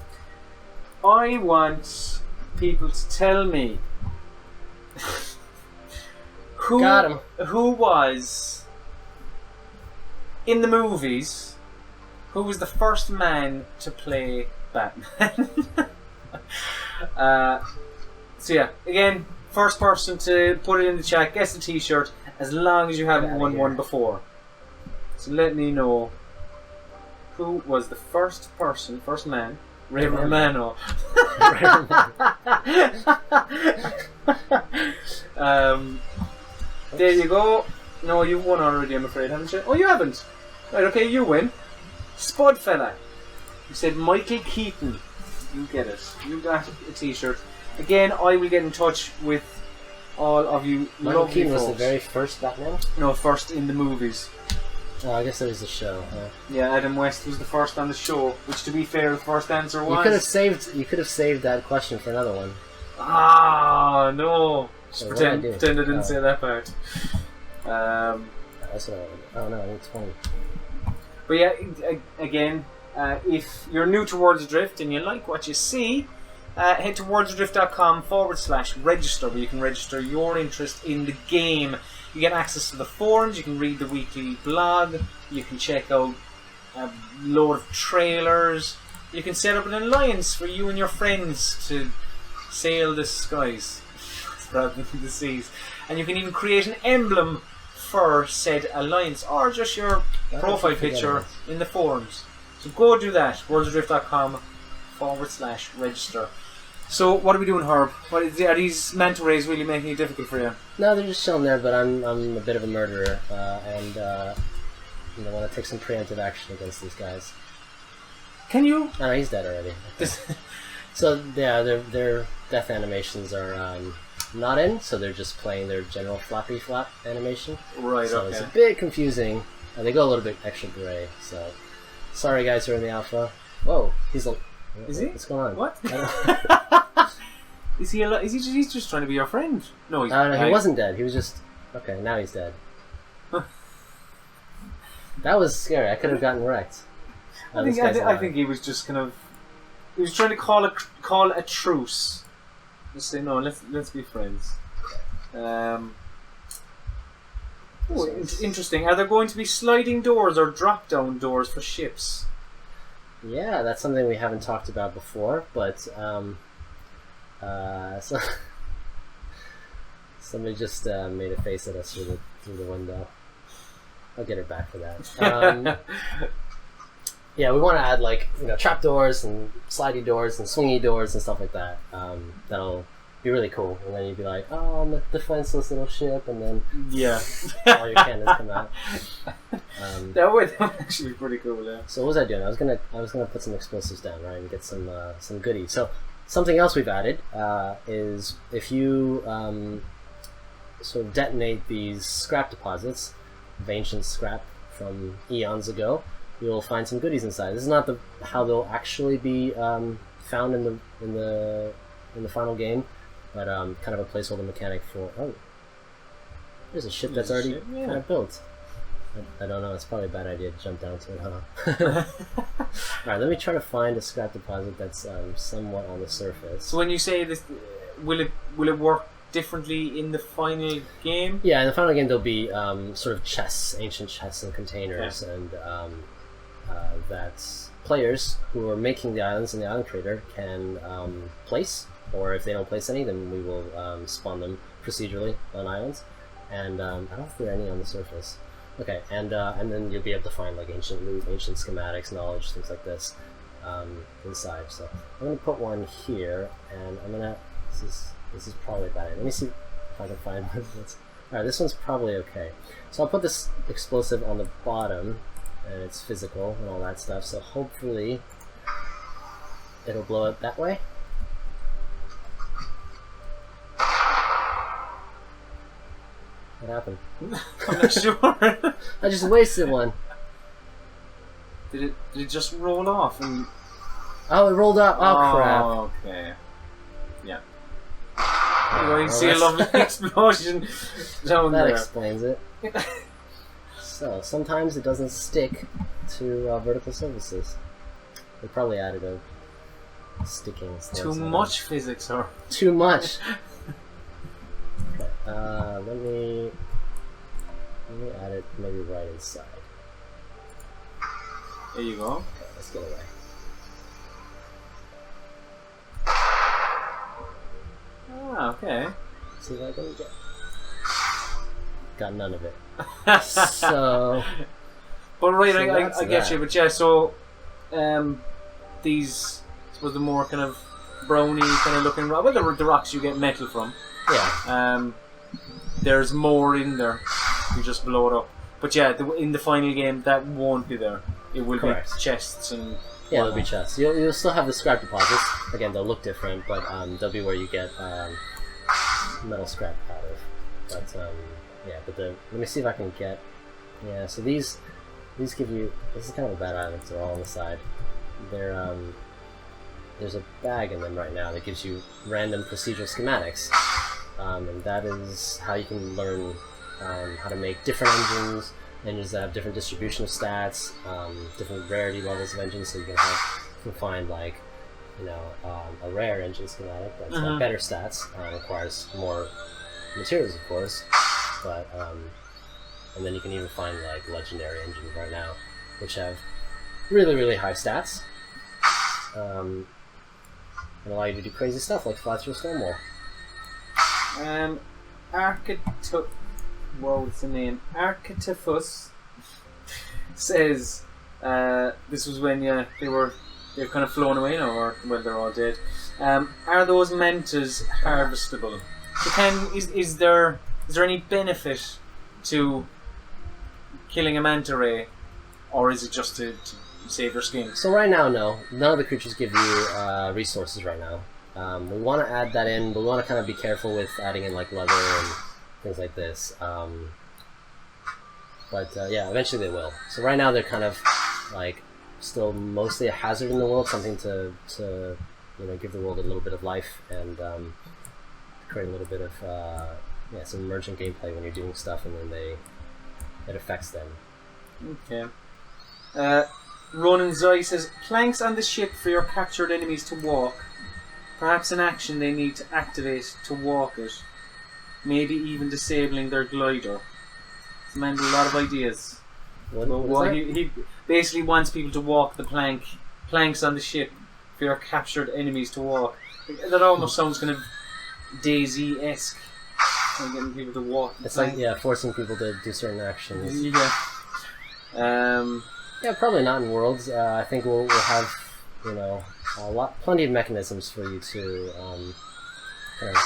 I want people to tell me who was in the movies, who was the first man to play Batman. So yeah, again, first person to put it in the chat gets the t-shirt as long as you haven't won one before. So let me know who was the first man, Ray Romano. There you go. No, you won already, I'm afraid, haven't you? Oh, you haven't. Right, okay, you win. Spud fella. You said Michael Keaton. You get it. You got a t-shirt. Again, I will get in touch with all of you Michael lovely Keaton folks. was the very first Batman? No, first in the movies. Oh, I guess there was a show. Yeah, Adam West was the first on the show, which, to be fair, the first answer was... You could have saved that question for another one. Ah, no. Just So pretend I didn't Oh. say that part. That's what I wanted. Oh no, I need 20. But yeah, again, if you're new to Worlds Adrift and you like what you see, head to worldsadrift.com/register, where you can register your interest in the game. You get access to the forums, you can read the weekly blog, you can check out a load of trailers, you can set up an alliance for you and your friends to sail the skies rather than the seas, and you can even create an emblem for said alliance, or just your profile picture in the forums. So go do that, worldsadrift.com/register. So what are we doing, Herb? Are these manta rays really making it difficult for you? No, they're just chilling there, but I'm a bit of a murderer, and want to take some preemptive action against these guys. Can you? Oh, he's dead already. Okay. So yeah, their death animations are not in, so they're just playing their general flappy flap animation. Right. So okay. it's a bit confusing. They go a little bit extra gray. So sorry, guys who are in the alpha. Whoa, he's like. Is he? What's going on? What? Is he? Is he? He's just trying to be your friend. No, he's. No, he wasn't dead. He was just okay. Now he's dead. That was scary. I could have gotten wrecked. I think he was just kind of. He was trying to call a truce. Just say no. Let's be friends. Interesting. Are there going to be sliding doors or drop-down doors for ships? Yeah, that's something we haven't talked about before, but so somebody just made a face at us through the window. I'll get her back for that. Yeah, we want to add trap doors and slidey doors and swingy doors and stuff like that. That'll be really cool. And then you'd be like, oh, I'm a defenseless little ship, and then all your cannons come out. That would actually be pretty cool. Yeah. So what was I doing? I was gonna put some explosives down, right, and get some goodies. So something else we've added is if you sort of detonate these scrap deposits of ancient scrap from eons ago, you'll find some goodies inside. This is not how they'll actually be found in the final game, but kind of a placeholder mechanic for. Oh, there's a ship that's already kind of built. I don't know. It's probably a bad idea to jump down to it, huh? Alright, let me try to find a scrap deposit that's somewhat on the surface. So when you say this, will it work differently in the final game? Yeah, in the final game there'll be sort of chests, ancient chests and containers, and that players who are making the islands in the island creator can place, or if they don't place any, then we will spawn them procedurally on islands. And I don't know if there are any on the surface. Okay, and then you'll be able to find ancient loot, ancient schematics, knowledge, things like this inside. So I'm gonna put one here, and I'm gonna. This is probably bad. Let me see if I can find one. All right, this one's probably okay. So I'll put this explosive on the bottom, and it's physical and all that stuff. So hopefully it'll blow up that way. What happened? I'm not sure. I just wasted one. Did it just roll off? And... Oh, it rolled up. Oh, crap. Okay. Yeah. Well, you see a lovely explosion down that there. explains it. So, sometimes it doesn't stick to vertical surfaces. They probably added a sticking. Too much physics, or too much. Okay, let me add it maybe right inside. There you go. Okay, let's get away. Ah, okay. See if I can get. Got none of it. So. But right, So I get you. But yeah, so these, I suppose, the more kind of browny kind of looking rock. Well, the rocks you get metal from. Yeah. There's more in there. You just blow it up. But yeah, in the final game, that won't be there. It will Correct. be chests and. Yeah, there'll be chests. You'll still have the scrap deposits. Again, they'll look different, but they'll be where you get metal scrap out of. But yeah, but let me see if I can get. Yeah, so these give you. This is kind of a bad island because they're all on the side. They're there's a bag in them right now that gives you random procedural schematics, and that is how you can learn how to make different engines that have different distribution of stats, different rarity levels of engines, so you can find like, you know, a rare engine schematic that's got better stats, requires more materials, of course, but and then you can even find like legendary engines right now, which have really, really high stats, and allow you to do crazy stuff like fly through a stone wall. What's the name? Archetyphus says this was when they've kind of flown away now, or well, they're all dead. Are those mantas harvestable? So is there any benefit to killing a manta ray, or is it just to save their skin? So right now, no. None of the creatures give you resources right now. We want to add that in, but we want to kind of be careful with adding in like leather and things like this. But yeah, eventually they will. So right now they're kind of like still mostly a hazard in the world, something to give the world a little bit of life and create a little bit of some emergent gameplay when you're doing stuff, and then it affects them. Okay. Ronan Zai says, planks on the ship for your captured enemies to walk. Perhaps an action they need to activate to walk it. Maybe even disabling their glider. This man had a lot of ideas. He basically wants people to walk the planks on the ship for your captured enemies to walk. That almost sounds kind of DayZ-esque. Getting people to walk. It's like, yeah, forcing people to do certain actions. Yeah. Yeah, probably not in Worlds. I think we'll have, plenty of mechanisms for you to kind of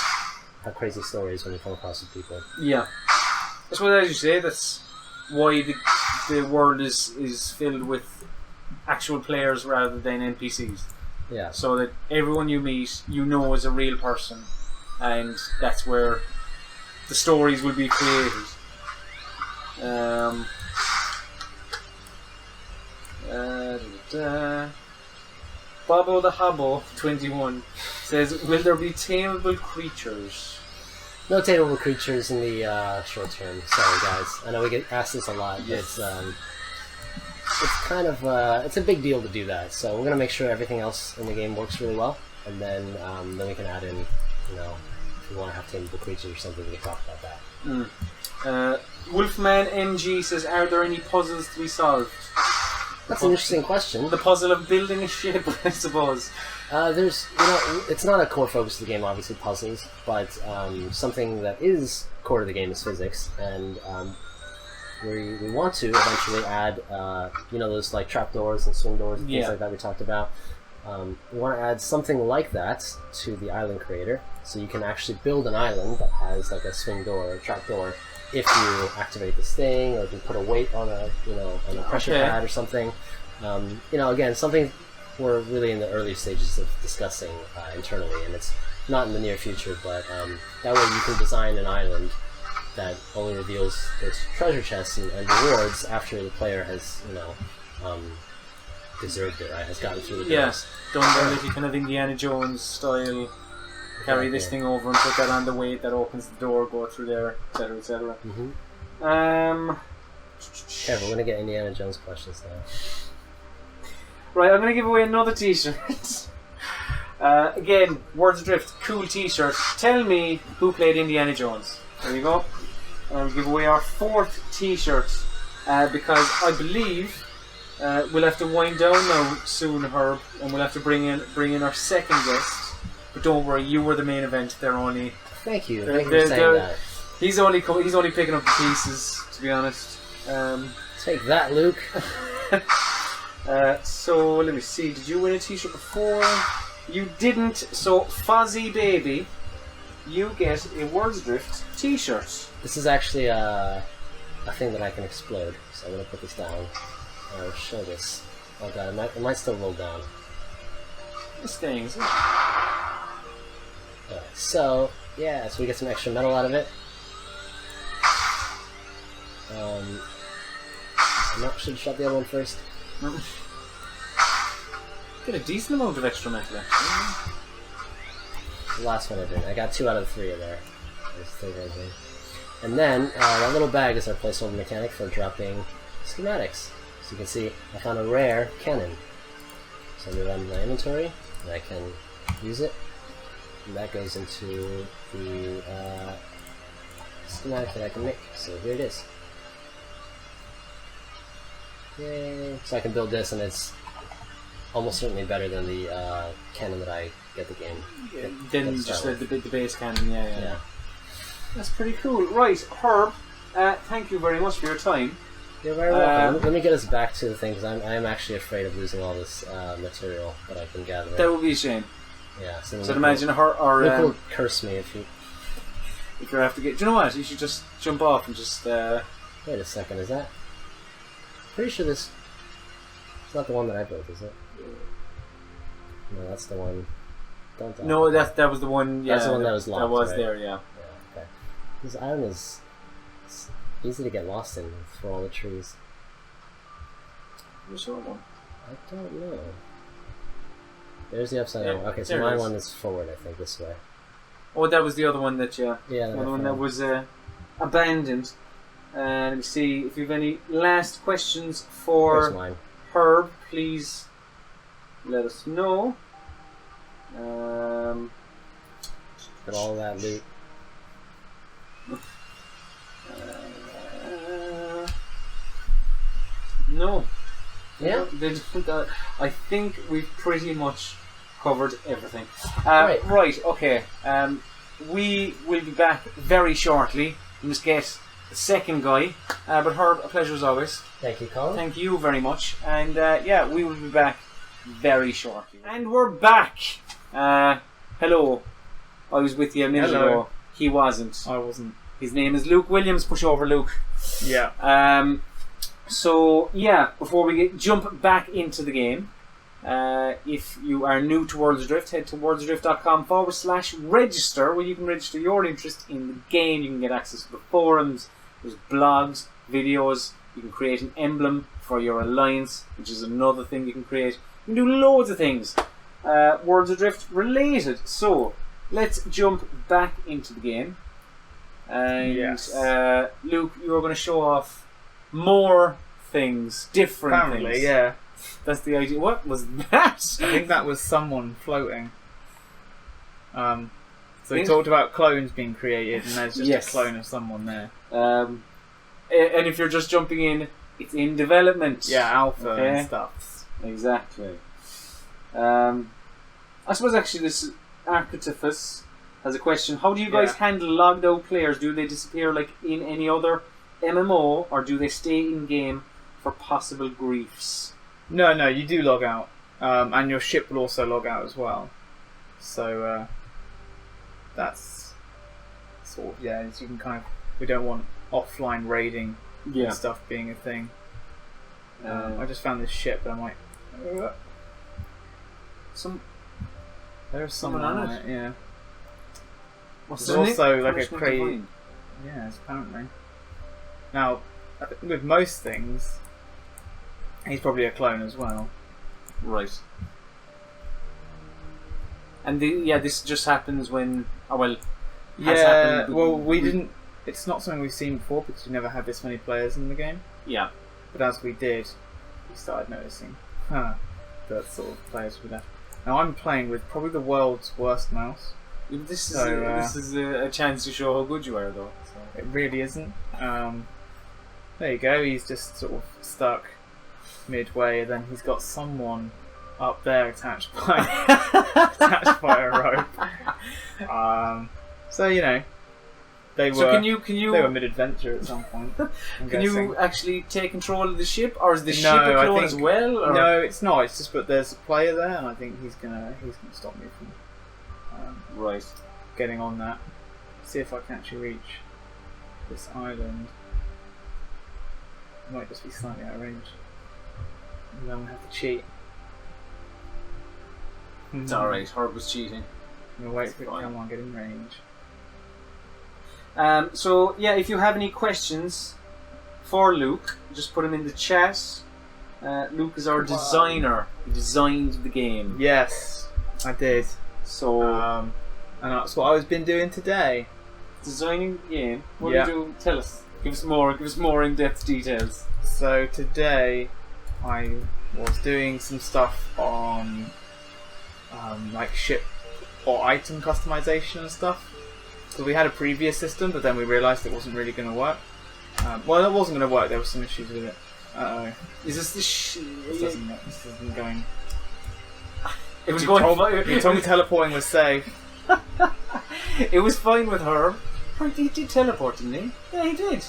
have crazy stories when you come across with people. Yeah. That's what, as you say, that's why the world is filled with actual players rather than NPCs. Yeah. So that everyone you meet, you know is a real person, and that's where the stories will be created. Bobo the Habbo 21 says, will there be tameable creatures? No tameable creatures in the short term. Sorry, guys. I know we get asked this a lot. Yes. It's kind of it's a big deal to do that. So we're gonna make sure everything else in the game works really well, and then we can add in, if we want to have tameable creatures or something, we can talk about that. Wolfman MG says, are there any puzzles to be solved? That's an interesting question. The puzzle of building a ship, I suppose. There's, it's not a core focus of the game, obviously, puzzles, but something that is core to the game is physics, and we want to eventually add, those like trapdoors and swing doors and things like that we talked about. We want to add something like that to the island creator, so you can actually build an island that has like a swing door or a trapdoor if you activate this thing, or if you put a weight on a pressure pad or something. Again, something we're really in the early stages of discussing internally, and it's not in the near future, but that way you can design an island that only reveals its treasure chests and rewards after the player has, deserved it, right? Has gotten through the doors. Yes, done their little kind of Indiana Jones style. Carry this thing over and put that on the weight that opens the door, go through there, etc., etc. Careful, we're gonna get Indiana Jones questions now. Right, I'm gonna give away another T-shirt. Again, Worlds Adrift, cool T-shirt. Tell me who played Indiana Jones. There you go. I'll give away our 4th T-shirt because I believe we'll have to wind down now soon, Herb, and we'll have to bring in our 2nd guest. But don't worry, you were the main event. They're only. Thank you. Thank you for saying that. He's only picking up the pieces, to be honest. Take that, Luke. So let me see. Did you win a T-shirt before? You didn't. So Fuzzy Baby, you get a Worlds Adrift T-shirt. This is actually a thing that I can explode. So I'm gonna put this down. I'll show this. Oh god, it might still roll down. This thing. So yeah, so we get some extra metal out of it. I'm not sure to shut the other one first. Get a decent amount of extra metal, actually. The last one I did. I got 2 out of 3 in there. There's 3 right here. And then that little bag is our placeholder mechanic for dropping schematics. So you can see I found a rare cannon. So I move on to my inventory and I can use it. And that goes into the schematic that I can make. So here it is. Yay! So I can build this, and it's almost certainly better than the cannon that I get the game. Then just the base cannon, yeah. That's pretty cool. Right, Herb, thank you very much for your time. You're very welcome. Let me get us back to the thing, because I am actually afraid of losing all this material that I've been gathering. That would be a shame. Yeah. So imagine her or Luke will curse me if you have to get. Do you know what? You should just jump off and just. Wait a second. Is that? Pretty sure this. It's not the one that I built, is it? No, that's the one. Don't die. No, that was the one. Yeah, that's the one that was locked. That was right? there, yeah. Yeah. Okay. This island is easy to get lost in through all the trees. Which one? I don't know. There's the upside down. Okay, so my one is forward, I think, this way. Oh, that was the other one that, Yeah, the other one that was abandoned. Let me see if you have any last questions for Herb. Please let us know. Got all that loot. No. Yeah? I think we've pretty much covered everything. Right, okay. We will be back very shortly. We must get the 2nd guy. But Herb, a pleasure as always. Thank you, Colm. Thank you very much. And we will be back very shortly. And we're back. Hello. I was with you a minute ago. He wasn't. I wasn't. His name is Luke Williams. Push over, Luke. Yeah. So, before we jump back into the game, if you are new to Worlds Adrift, head to worldsadrift.com/register, where you can register your interest in the game. You can get access to the forums, there's blogs, videos, you can create an emblem for your alliance, which is another thing you can create. You can do loads of things Worlds Adrift related. So, let's jump back into the game. And yes. Luke, you are going to show off more things, different Apparently, things. yeah. That's the idea. What was that? I think that was someone floating. So we talked about clones being created, and there's just a clone of someone there. And if you're just jumping in, it's in development. Yeah, alpha and stuff. Exactly. I suppose actually this Archetyphus has a question. How do you guys handle logged out players? Do they disappear like in any other MMO, or do they stay in game for possible griefs? No, you do log out, and your ship will also log out as well. So that's sort of as you can we don't want offline raiding and stuff being a thing. I just found this ship, and I'm like, there's someone on it. Yeah. What's There's also like a crazy. Yes, apparently. Now, I think with most things, he's probably a clone as well. Right. And this just happens when. Oh well. Has Yeah. happened, Well, we didn't. It's not something we've seen before because we never had this many players in the game. Yeah. But as we did, we started noticing that sort of players we left. Now I'm playing with probably the world's worst mouse. This is So, this is a chance to show how good you are, though. So. It really isn't. There you go. He's just sort of stuck midway. Then he's got someone up there attached by a rope. So you know, they were. So can you They were mid-adventure at some point. can you actually take control of the ship, or is the ship No, a I clone think- as well? Or? No, it's not. It's just, but there's a player there, and I think he's gonna stop me from Right. getting on that. See if I can actually reach this island. I might just be slightly out of range. And then I'm gonna have to cheat. It's alright. Herb was cheating. I'm gonna wait It's for it to fine. come on, get in range. So yeah, if you have any questions for Luke, just put them in the chat. Luke is our designer. He designed the game. Yes, I did. So And that's what I've been doing today. designing the game. What Yeah. do you do? Tell us. Give us more in-depth details. So today I was doing some stuff on like ship or item customization and stuff. So we had a previous system, but then we realised it wasn't really going to work. Well, it wasn't going to work. There were some issues with it. Uh-oh. Is this the This isn't going... It was You going. told me teleporting was safe. It was fine with her. He did teleport, didn't he? Yeah, he did.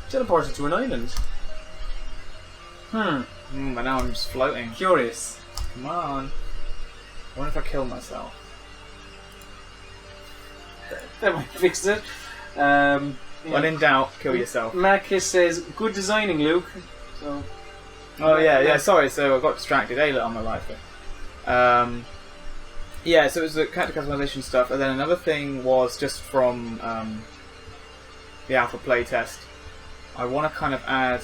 Teleported to an island. But now I'm just floating. Curious. Come on. I wonder if I kill myself. That might fix it. When in doubt, kill yourself. Marcus says, good designing, Luke. So, Oh yeah. Sorry, so I got distracted. Hey, look, on my life. Yeah, so it was the character customization stuff, and then another thing was just from the alpha playtest. I want to kind of add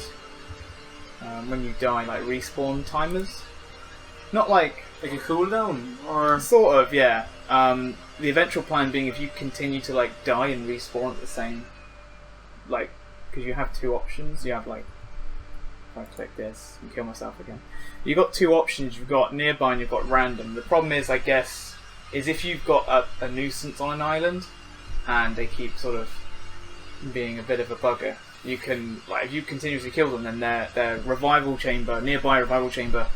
when you die, like respawn timers. Not like a cooldown, or sort of, yeah. The eventual plan being if you continue to like die and respawn at the same, like, because you have two options. You have like, if I click this and kill myself again. You've got two options. You've got nearby and you've got random. The problem is, I guess, is if you've got a nuisance on an island and they keep sort of being a bit of a bugger, you can, like, if you continuously kill them, then their revival chamber, nearby revival chamber,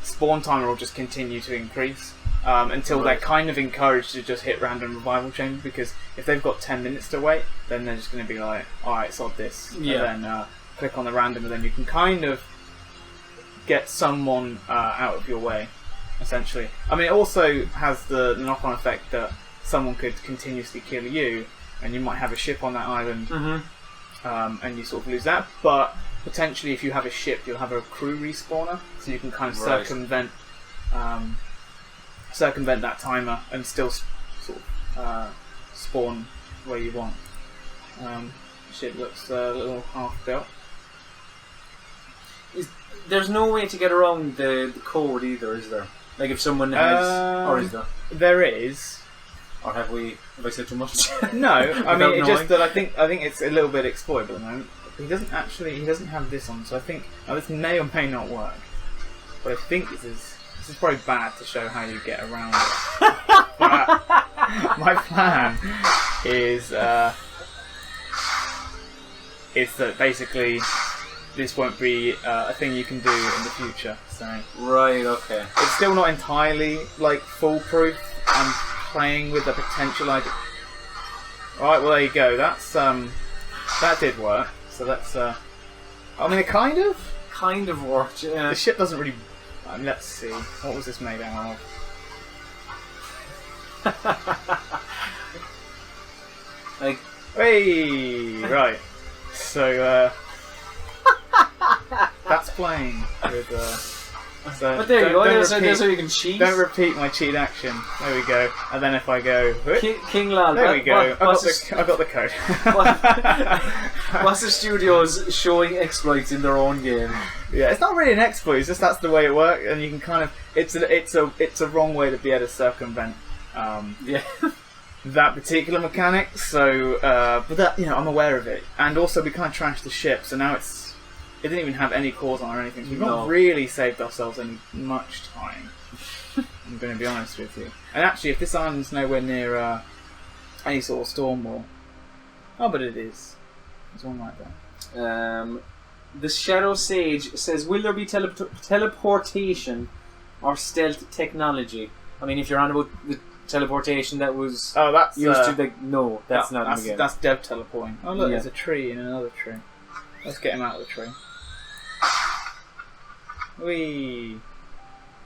spawn timer will just continue to increase until they're kind of encouraged to just hit random revival chamber, because if they've got 10 minutes to wait, then they're just going to be like, alright, sod this. Yeah. And then click on the random, and then you can kind of get someone out of your way, essentially. I mean, it also has the knock-on effect that someone could continuously kill you, and you might have a ship on that island, and you sort of lose that. But potentially, if you have a ship, you'll have a crew respawner, so you can kind of circumvent that timer and still sort of spawn where you want. Ship looks a little half built. there's no way to get around the code either, is there? Like if someone has, or is there? There is. Or have I said too much? No, I mean, it's knowing? just that I think it's a little bit exploitable at the moment. He doesn't have this on, so I think this may or may not work. But I think this is probably bad to show how you get around it. But my plan is that basically this won't be a thing you can do in the future. So Right. Okay. it's still not entirely like foolproof. I'm playing with the potential idea. Alright, well there you go. That's that did work. So that's I mean, it kind of worked. Yeah. the ship doesn't really. Let's see. What was this made out of? Like, Hey, right. So that's playing with So But there you go. There's how repeat, you can cheat. don't repeat my cheat action. There we go. And then if I go, King Lal. there we go. I got the code. What's the studios showing exploits in their own game? Yeah, it's not really an exploit. It's just that's the way it works, and you can kind of it's a wrong way to be able to circumvent Yeah. that particular mechanic. So, but that I'm aware of it, and also we kind of trashed the ship, so now it didn't even have any cores on or anything. So we've not really saved ourselves much time. I'm going to be honest with you. And actually, if this island's nowhere near any sort of storm wall, but it is. It's one like that. The Shadow Sage says, will there be teleportation or stealth technology? I mean, if you're on about the teleportation that was that's used to no, that's not in the game. That's Dev teleporting. Oh look, there's a tree in another tree. Let's get him out of the tree. Whee!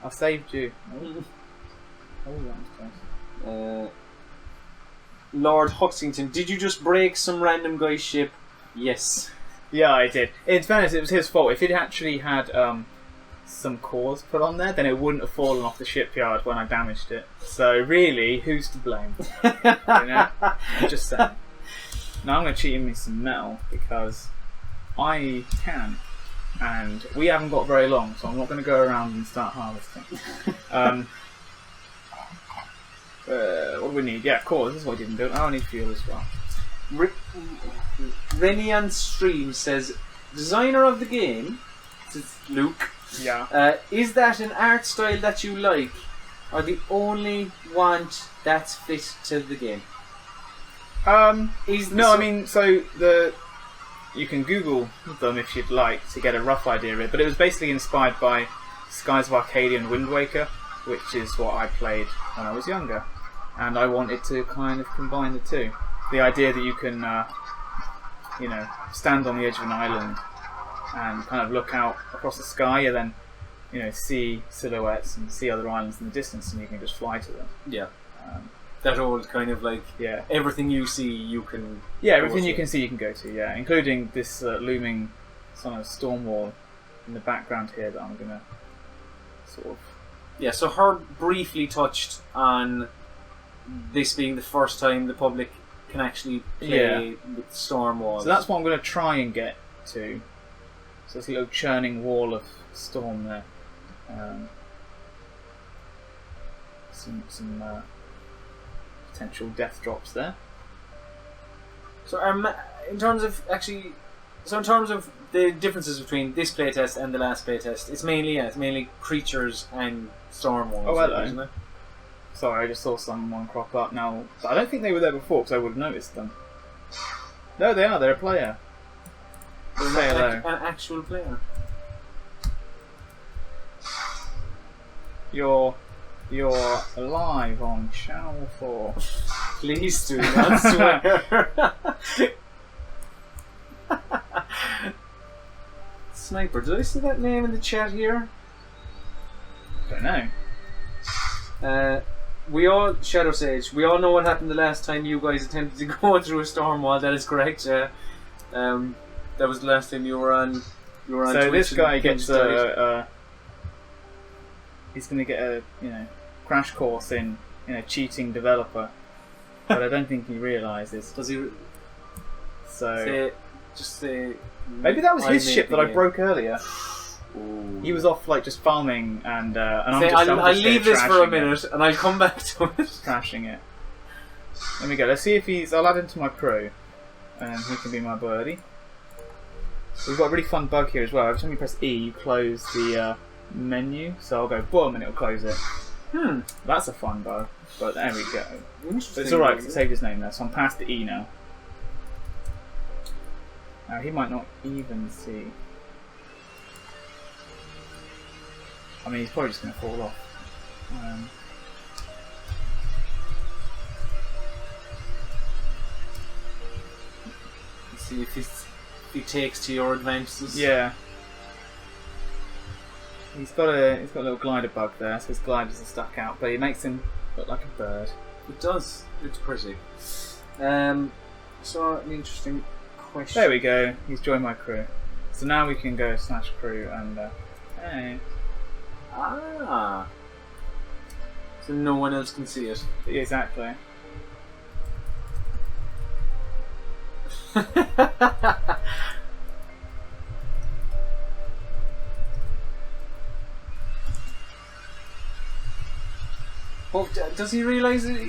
I've saved you. Oh, that was close. Lord Huxington, did you just break some random guy's ship? Yes. Yeah, I did. In fairness, it was his fault. If he'd actually had some cores put on there, then it wouldn't have fallen off the shipyard when I damaged it. So really, who's to blame? I'm just saying. Now I'm going to cheat me some metal because I can. And we haven't got very long, so I'm not going to go around and start harvesting. What do we need? Yeah, cores. This is what we didn't do. I need fuel as well. Renian Stream says, designer of the game, this is Luke. Yeah. Is that an art style that you like, or the only want that's fit to the game? I mean, so you can Google them if you'd like to get a rough idea of it, but it was basically inspired by Skies of Arcadia and Wind Waker, which is what I played when I was younger, and I wanted to kind of combine the two. The idea that you can, stand on the edge of an island and kind of look out across the sky and then, see silhouettes and see other islands in the distance, and you can just fly to them. Yeah. That old kind of everything you see you can... Yeah, everything you can see you can go to, yeah. Including this looming sort of storm wall in the background here that I'm going to sort of... Yeah, so Herb briefly touched on this being the first time the public can actually play with storm walls. So that's what I'm going to try and get to. So this little churning wall of storm there. Some potential death drops there. So in terms of the differences between this playtest and the last playtest, it's mainly creatures and storm walls. Oh, hello. Isn't it? Sorry, I just saw someone crop up now. I don't think they were there before because I would have noticed them. No, they are. They're a player. Say hello. An actual player. You're alive on Channel 4. Please do not swear. Sniper, did I see that name in the chat here? Don't know. Shadow Sage, we all know what happened the last time you guys attempted to go through a storm wall. That is correct. That was the last time you were on. So Twitch, this guy gets he's going to get a crash course in cheating developer, but I don't think he realises. Does he? So just say. Maybe that was his ship that I broke earlier. Ooh. He was off like just farming, and I'll leave this for a minute, and I'll come back to it. Crashing it. There we go. Let's see if I'll add him to my crew, and he can be my birdie. We've got a really fun bug here as well. Every time you press E, you close the menu. So I'll go boom, and it'll close it. That's a fun bug. But there we go. But it's alright because it saved his name there, so I'm past the E now. Now he might not even see. I mean, he's probably just going to fall off. Let's see if he takes to your advances. Yeah. He's got a little glider bug there, so his gliders are stuck out, but it makes him look like a bird. It does. It's pretty. So an interesting question. There we go. He's joined my crew. So now we can go /crew and hey. Ah. So no one else can see it. Exactly. Oh, does he realise it?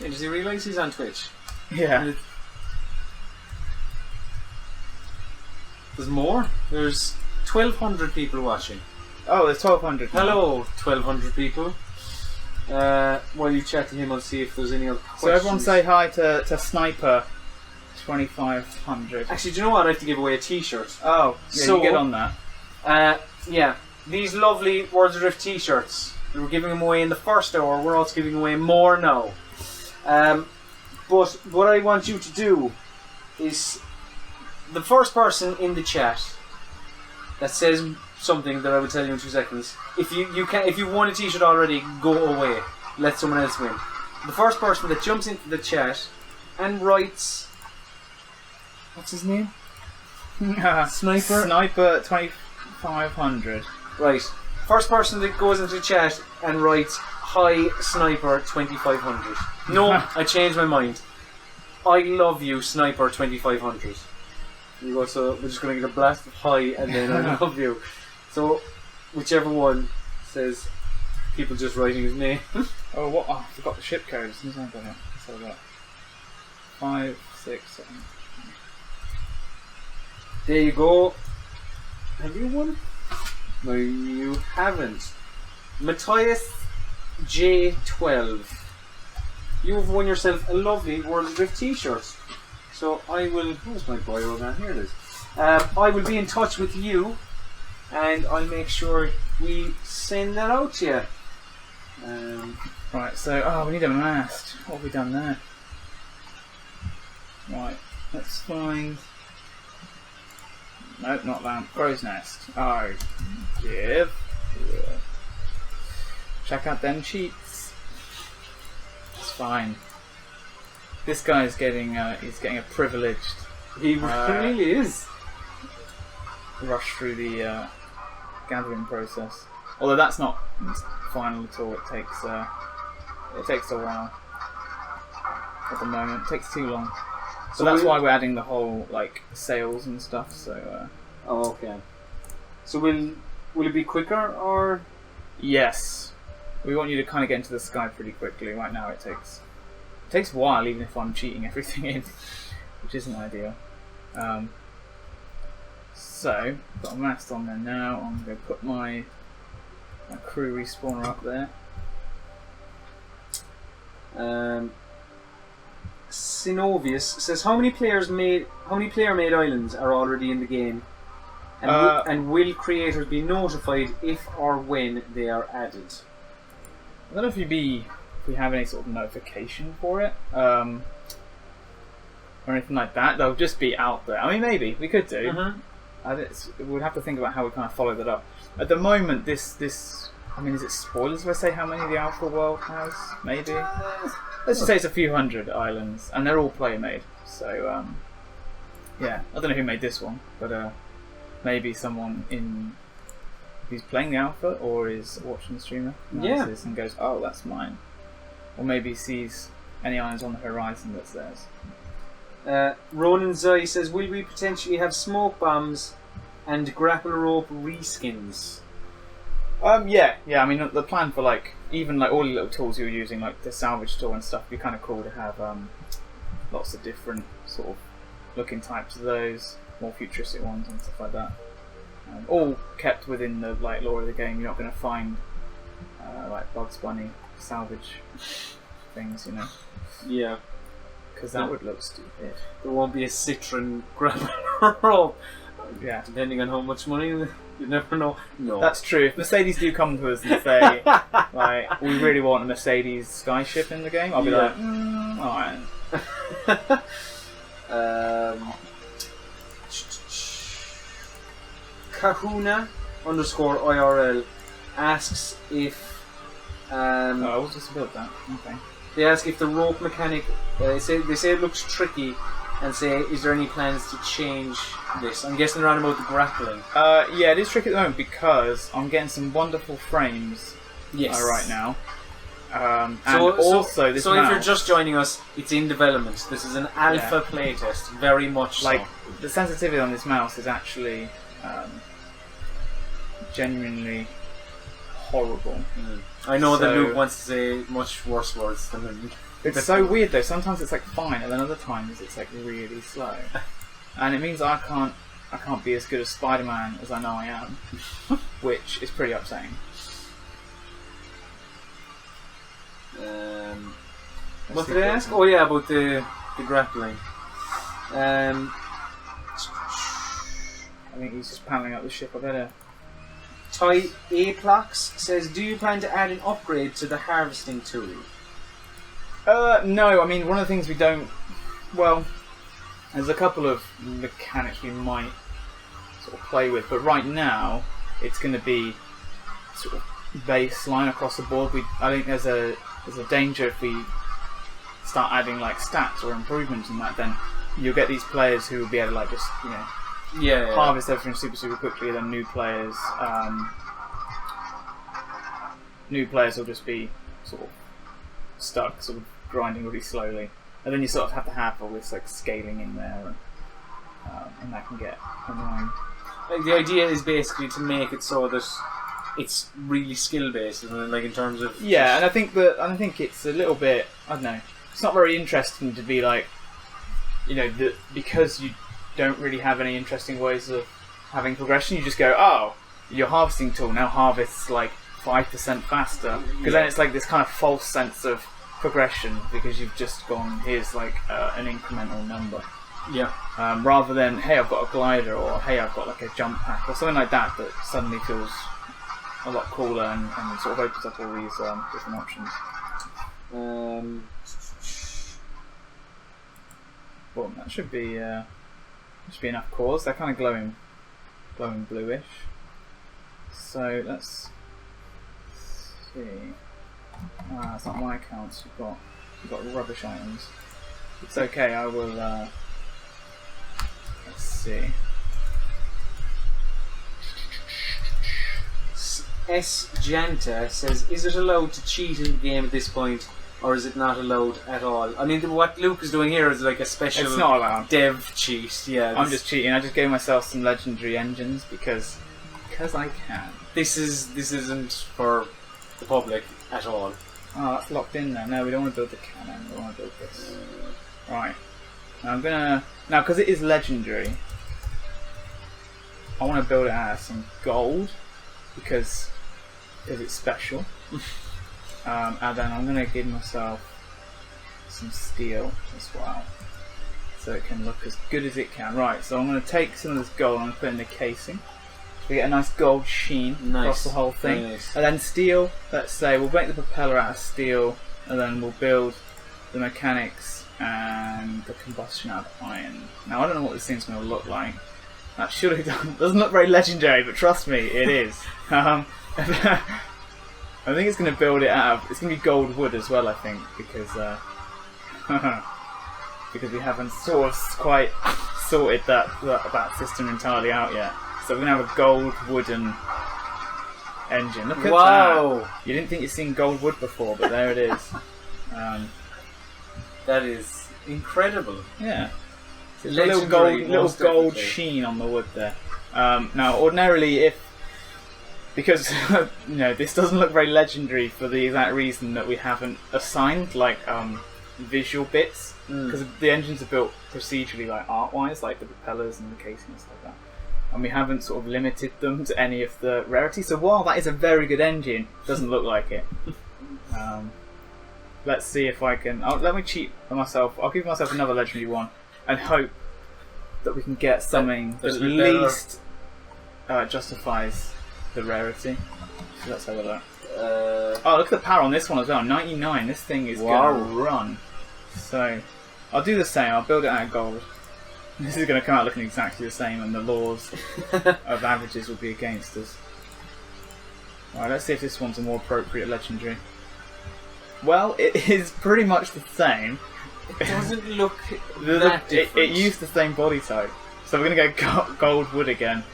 Yeah, does he realise he's on Twitch? Yeah. There's more? There's 1,200 people watching. Oh, there's 1,200 now. Hello, 1,200 people. While you chat to him, I'll see if there's any other questions. So everyone say hi to Sniper 2,500. Actually, do you know what? I have to give away a t-shirt. Oh, yeah, So- you get on that. Yeah, these lovely Worlds Adrift t-shirts. We were giving them away in the first hour. We're also giving away more now. But what I want you to do is the first person in the chat that says something that I will tell you in 2 seconds. If you won a t-shirt already, go away. Let someone else win. The first person that jumps into the chat and writes, what's his name? Sniper. Sniper 2,500. Right. First person that goes into the chat and writes, "Hi, Sniper 2,500." No, I changed my mind. I love you, Sniper 2,500. You go, so we're just going to get a blast of hi and then I love you. So, whichever one says, people just writing his name. Oh, what? Oh, I forgot the ship code. As soon as I got it. So that 5, 6, 7. There you go. Have you won? No, you haven't. Matthias J12. You have won yourself a lovely World Adrift t-shirt. So I will... Where's my bio man? Here it is. I will be in touch with you and I'll make sure we send that out to you. Right, so, we need a mast. What have we done there? Right, let's find... Nope, not that. Crow's Nest. Oh, give. Yeah. Check out them cheats. It's fine. This guy's getting he's getting a privileged He really is. rush through the gathering process. Although that's not final at all. It takes a while. At the moment, it takes too long. So that's why we're adding the whole like sales and stuff. So. Oh, okay. So will it be quicker or? Yes, we want you to kind of get into the sky pretty quickly. Right now, it takes a while, even if I'm cheating everything in, which isn't ideal. So got a mast on there now. I'm going to put my crew respawner up there. Synovius says, how many player-made islands are already in the game, and will creators be notified if or when they are added? I don't know if we have any sort of notification for it, or anything like that. They'll just be out there. I mean, maybe we could do. We'd have to think about how we kind of follow that up. At the moment, this. I mean, is it spoilers if I say how many the Alpha world has? Maybe. Let's just say it's a few hundred islands, and they're all player-made. So, yeah, I don't know who made this one, but maybe someone who's playing the alpha or is watching the streamer notices and goes, "Oh, that's mine," or maybe sees any islands on the horizon that's theirs. Ronan Zai says, "Will we potentially have smoke bombs and grapple rope reskins?" Yeah. I mean, the plan for even all the little tools you're using, like the salvage tool and stuff, would be kind of cool to have lots of different sort of looking types of those, more futuristic ones and stuff like that. All kept within the lore of the game. You're not going to find like Bugs Bunny salvage things, you know. Yeah. Because that would look stupid. There won't be a Citron grapple rope. Yeah. Depending on how much money, you never know. No. That's true. If Mercedes do come to us and say, we really want a Mercedes skyship in the game, I'll be like, alright. Kahuna_IRL asks if I was just about that. Okay. they ask if the rope mechanic they say it looks tricky and say, is there any plans to change this? I'm guessing around about the grappling. Yeah, it is tricky at the moment because I'm getting some wonderful frames right now. And also this So mouse, if you're just joining us, it's in development. This is an alpha playtest, very much like so. the sensitivity on this mouse is actually genuinely horrible. I know that Luke wants to say much worse words than me. It's so weird though. Sometimes it's like fine, and then other times it's like really slow, and it means I can't be as good as Spider-Man as I know I am, which is pretty upsetting. What did I ask? Oh yeah, about the grappling. I think he's just paneling up the ship. I better. Ty Aplax says, do you plan to add an upgrade to the harvesting tool? No, I mean, one of the things we don't... Well, there's a couple of mechanics we might sort of play with, but right now, it's going to be sort of baseline across the board. I think there's a danger if we start adding like stats or improvements and that, then you'll get these players who will be able to like just, harvest everything super quickly, and then new players will just be sort of stuck, sort of grinding really slowly, and then you sort of have to have all this like scaling in there, and that can get annoying. Like the idea is basically to make it so that it's really skill based, isn't it? Like in terms of and I think it's a little bit, I don't know, it's not very interesting to be like, because you don't really have any interesting ways of having progression, you just go, oh, your harvesting tool now harvests like 5% faster, because then it's like this kind of false sense of progression because you've just gone, here's like an incremental number. Rather than, hey, I've got a glider, or hey, I've got like a jump pack or something like that suddenly feels a lot cooler and sort of opens up all these different options. Well, that should be enough cores. They're kind of glowing bluish. So let's see. It's not my accounts. You've got rubbish items. It's okay. I will. Let's see. S. Janta says, is it allowed to cheat in the game at this point, or is it not allowed at all? I mean, what Luke is doing here is like a special It's not allowed. Dev cheat. Yeah, I'm just cheating. I just gave myself some legendary engines because I can. This isn't for the public at all. Oh, that's locked in there. No, we don't want to build the cannon. We want to build this. Right. Now because it is legendary, I want to build it out of some gold because it's special. And then I'm going to give myself some steel as well, so it can look as good as it can. Right, so I'm going to take some of this gold and I'm going to put it in the casing. So we get a nice gold sheen across the whole thing. Nice. And then steel, let's say, we'll make the propeller out of steel, and then we'll build the mechanics and the combustion out of iron. Now, I don't know what this thing's going to look like. That surely doesn't look very legendary, but trust me, it is. I think it's going to build it out of... It's going to be gold wood as well, I think, because because we haven't sort of quite sorted that system entirely out yet. So we're going to have a gold wooden engine. Look at that! You didn't think you'd seen gold wood before, but there it is. That is incredible. Yeah. So a little gold sheen on the wood there. Now, ordinarily, because this doesn't look very legendary for the exact reason that we haven't assigned like visual bits, because the engines are built procedurally, like art-wise, like the propellers and the casing and stuff like that, and we haven't sort of limited them to any of the rarity. So while that is a very good engine, it doesn't look like it. Let's see if I can. Let me cheat for myself. I'll give myself another legendary one and hope that we can get something that at least justifies the rarity. So let's have a look. Oh, look at the power on this one as well. 99. This thing is going to run. So I'll do the same. I'll build it out of gold. This is going to come out looking exactly the same, and the laws of averages will be against us. Alright, let's see if this one's a more appropriate legendary. Well, it is pretty much the same. It doesn't look The- that it different. used the same body type. So we're going to go gold wood again.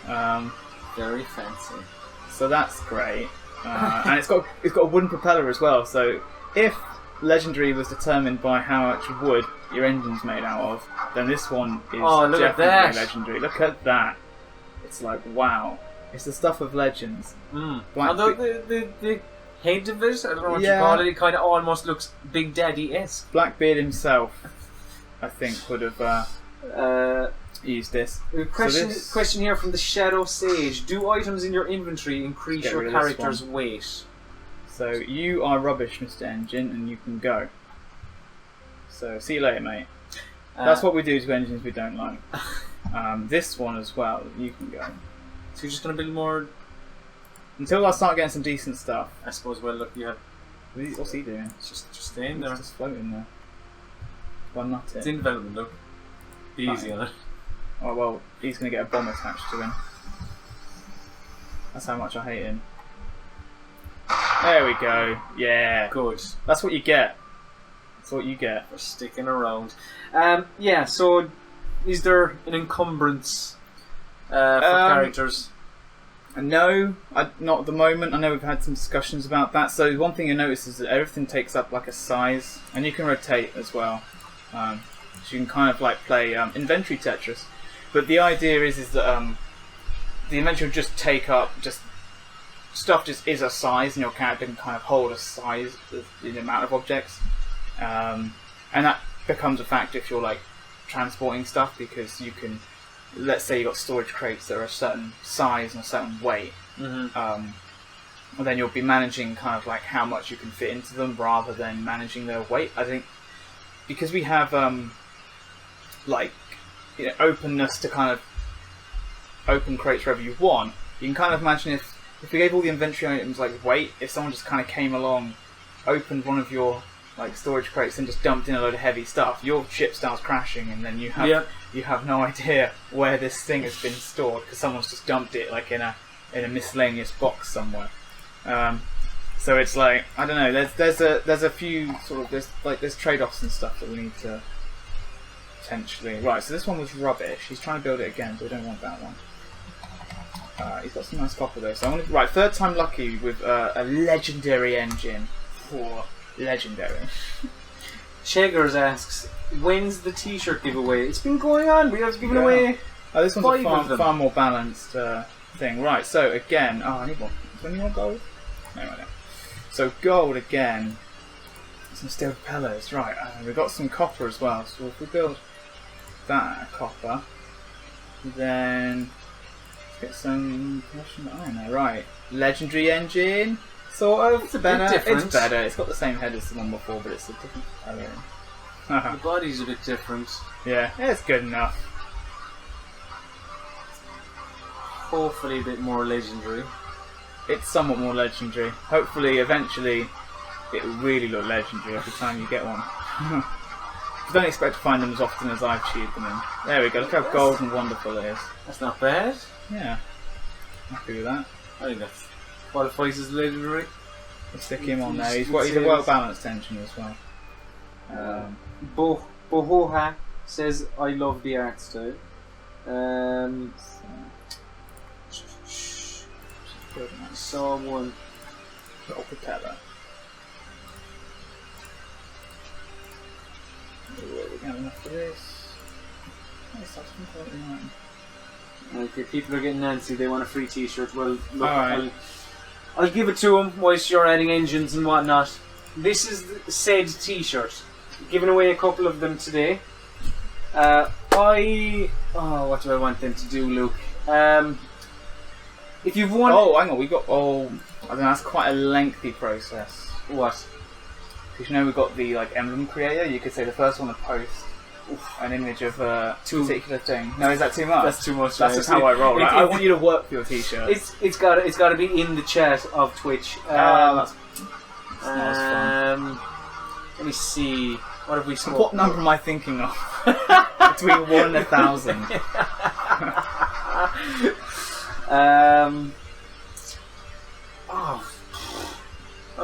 Very fancy. So that's great. And it's got a wooden propeller as well. So if legendary was determined by how much wood your engine's made out of, then this one is Look at definitely that. legendary. Look at that. It's like, wow. It's the stuff of legends. Black Although Be- the head of it, I don't know what Yeah. you call it, it kind of almost looks Big Daddy-esque. Blackbeard himself, I think, would have used this. Question here from the Shadow Sage. Do items in your inventory increase Let's get your rid of this character's weight? So you are rubbish, Mr. Engine, and you can go. So see you later, mate. That's what we do to engines we don't like. This one as well, you can go. So you're just going to build more... Until I start getting some decent stuff. I suppose, well, look, you have... What's he doing? It's just staying there. He's just floating there. Well, not It's it. in development, look. Be easy on it. Oh, well, he's going to get a bomb attached to him. That's how much I hate him. There we go. Yeah. Good. That's what you get. That's what you get. For sticking around. Yeah, so is there an encumbrance for characters? No, not at the moment. I know we've had some discussions about that. So one thing you notice is that everything takes up like a size, and you can rotate as well. So you can kind of like play inventory Tetris. But the idea is that the inventory will just take up stuff just is a size, and your character can kind of hold a size of the amount of objects, and that becomes a factor if you're like transporting stuff, because you can, let's say you've got storage crates that are a certain size and a certain weight, and then you'll be managing kind of like how much you can fit into them rather than managing their weight. I think because we have openness to kind of open crates wherever you want, you can kind of imagine if we gave all the inventory items like weight, if someone just kind of came along, opened one of your like storage crates and just dumped in a load of heavy stuff, your ship starts crashing, and then you have no idea where this thing has been stored because someone's just dumped it like in a miscellaneous box somewhere. So it's like, I don't know. There's a few sort of there's trade-offs and stuff that we need to potentially. Right. So this one was rubbish. He's trying to build it again, but we don't want that one. He's got some nice copper though. So I want to, right, third time lucky with a legendary engine. For legendary. Cheggers asks, when's the t-shirt giveaway? It's been going on. We have given away. Oh, this one's a 5 of them. far more balanced thing. Right. So again, I need one. Is there any more gold? No, I don't. So gold again. Some steel propellers. Right. We've got some copper as well. So if we build that copper, then get some iron there. Right. Legendary engine. Sort of. It's a bit better. different. It's better. It's got the same head as the one before, but it's a different colour. The body's a bit different. Yeah, it's good enough. Hopefully a bit more legendary. It's somewhat more legendary. Hopefully, eventually, it will really look legendary every time you get one. I don't expect to find them as often as I've chewed them in. There we go. Look how gold and wonderful it is. That's not bad. Yeah, happy with that. I think that qualifies as legendary. We'll stick him on there. He's a well balanced engine as well. Bohoha says, I love the art style. Saw one. Little propeller. We're going enough for this. Okay, people are getting antsy. They want a free t-shirt. Well, look, Alright. I'll give it to them whilst you're adding engines and whatnot. This is the said t-shirt. Giving away a couple of them today. What do I want them to do, Luke? If you've won... Oh, hang on, I think that's quite a lengthy process. What? Because you know we've got the emblem creator. You could say the first one to post an image of a particular thing. No, is that too much? That's too much. That's just how I roll. Right? I want you to work for your t-shirt. It's got to be in the chat of Twitch. That's not as fun. Let me see. What have we scored? What number am I thinking of? Between 1 and 1,000.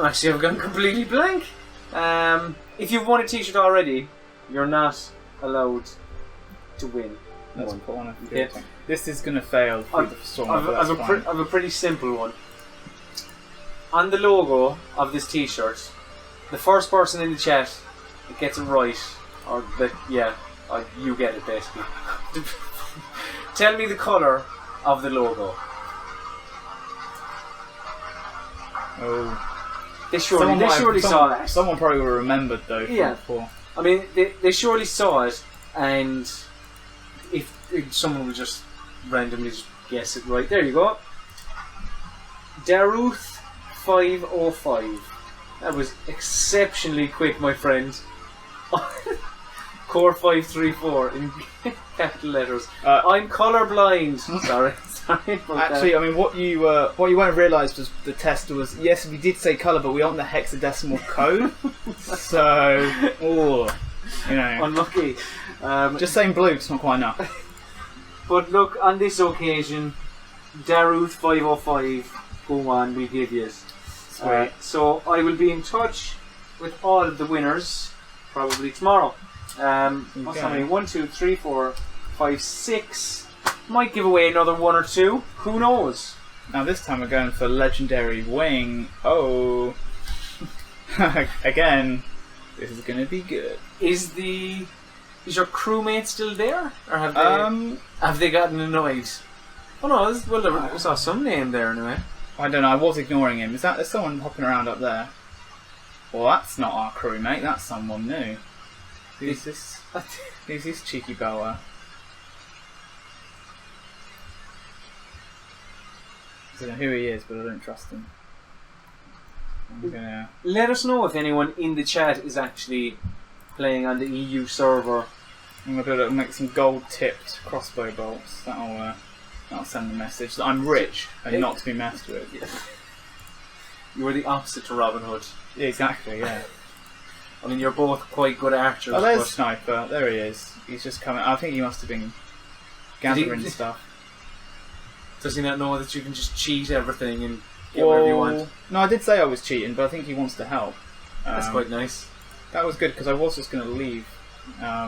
Actually, I've gone completely blank. if you've won a T-shirt already, you're not allowed to win. Let's one. put on a Okay. thing. This is going to fail through the storm. I've a pretty simple one. On the logo of this T-shirt, the first person in the chat that gets it right, or you get it basically. Tell me the colour of the logo. Oh. They surely saw that. Someone probably would have remembered though. Yeah. I mean, they surely saw it, and if someone would just randomly just guess it right, there you go. Daruth 505. That was exceptionally quick, my friend. Core 534 in capital letters. I'm colourblind. Sorry about Actually, that. I mean, what you won't have realised was the test was, yes, we did say colour, but we aren't the hexadecimal code. So, Unlucky. Just saying blue, it's not quite enough. But look, on this occasion, Daruth 505, go on, we give you it. Sweet. So I will be in touch with all of the winners probably tomorrow. What's how many? 1, 2, 3, 4, 5, 6. Might give away another 1 or 2. Who knows? Now this time we're going for legendary wing. Oh, again, this is going to be good. Is your crewmate still there, or have they gotten annoyed? Oh no, I saw some name there anyway. I don't know. I was ignoring him. There's someone hopping around up there? Well, that's not our crewmate. That's someone new. Who's this? Who's this cheeky bella? I don't know who he is, but I don't trust him. I'm gonna... Let us know if anyone in the chat is actually playing on the EU server. I'm gonna be able to make some gold-tipped crossbow bolts. That'll send the message that I'm rich and not to be messed with. You were the opposite to Robin Hood. Yeah, exactly. Yeah. I mean, you're both quite good archers. Oh, there's but Sniper. There he is. He's just coming. I think he must have been gathering stuff. Does he not know that you can just cheat everything and get whatever you want? No, I did say I was cheating, but I think he wants to help. That's quite nice. That was good because I was just going to leave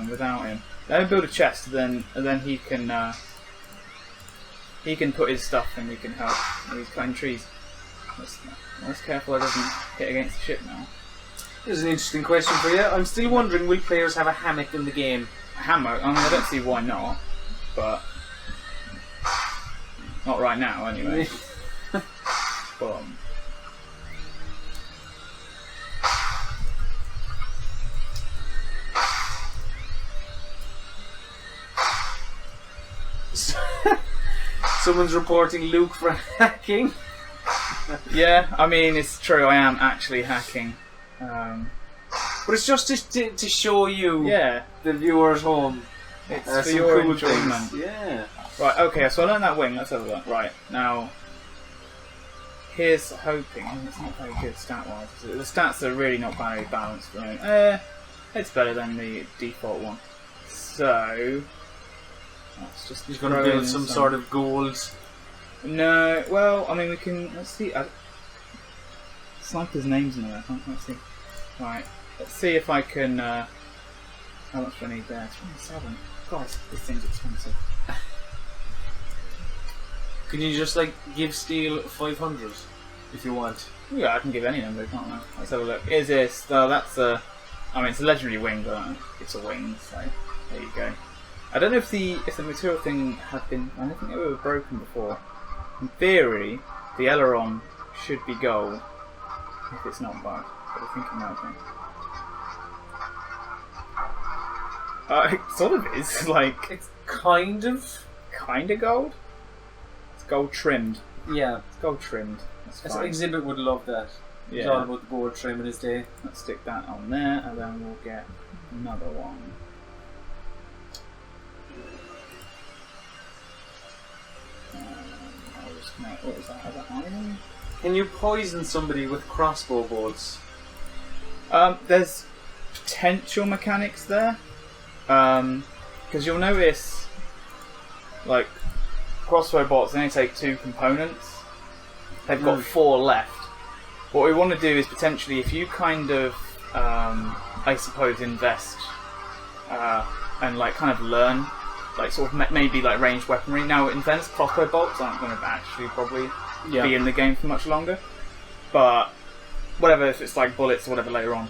without him. Let him build a chest, and then he can put his stuff and he can help. He's cutting trees. Let's careful I doesn't hit against the ship now. Here's an interesting question for you. I'm still wondering, will players have a hammock in the game? Hammock? I mean, I don't see why not, but not right now anyway. Boom. Someone's reporting Luke for hacking. Yeah, I mean, it's true, I am actually hacking. But it's just to show you, the viewers home. It's for some your cool enjoyment. things. Yeah. Right, okay, so I learned that wing, let's have a look. Right, now, here's hoping. It's not very good stat-wise. The stats are really not very balanced for me. It's better than the default one. So, let's just He's going to build some sort of gold. No, well, I mean, we can. Let's see. Sniper's name's in there. Let's see. Right, let's see if I can. How much do I need there? 27. God, this thing's expensive. Can you just give Steel 500 if you want? Yeah, I can give any number, can't I? Let's have a look. Is this? Oh, that's a. I mean, it's a legendary wing, but it's a wing, so there you go. I don't know if the material thing had been. I don't think it was broken before. In theory, the aileron should be gold if it's not bugged, but I think it might be. It sort of is. It's kind of gold. It's gold trimmed. Yeah. It's gold trimmed. That's This fine. exhibit would love that. Yeah. It's all about the board trim in his day. Let's stick that on there, and then we'll get another one. What is that? Is that iron? Can you poison somebody with crossbow bolts? There's potential mechanics there. Because you'll notice, crossbow bolts, they only take 2 components. They've got 4 left. What we want to do is potentially, if you kind of I suppose, invest and like kind of learn, like sort of maybe like ranged weaponry. Now, in fairness, crossbow bolts aren't going to actually probably be in the game for much longer. But whatever, if it's like bullets or whatever later on,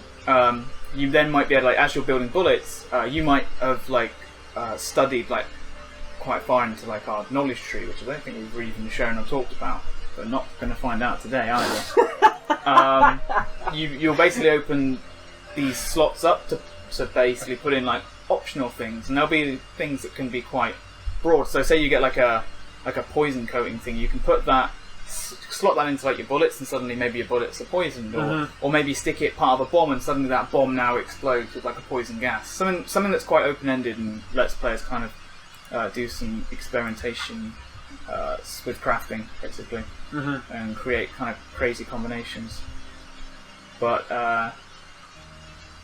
you then might be able, like, as you're building bullets, you might have like studied like quite far into like our knowledge tree, which I don't think we've even shown or talked about. But not going to find out today either. You'll basically open these slots up to basically put in like optional things, and there'll be things that can be quite broad. So say you get like a poison coating thing, you can put that, slot that into like your bullets, and suddenly maybe your bullets are poisoned, or maybe stick it part of a bomb, and suddenly that bomb now explodes with like a poison gas. Something that's quite open ended and lets players kind of do some experimentation with crafting, basically, and create kind of crazy combinations. But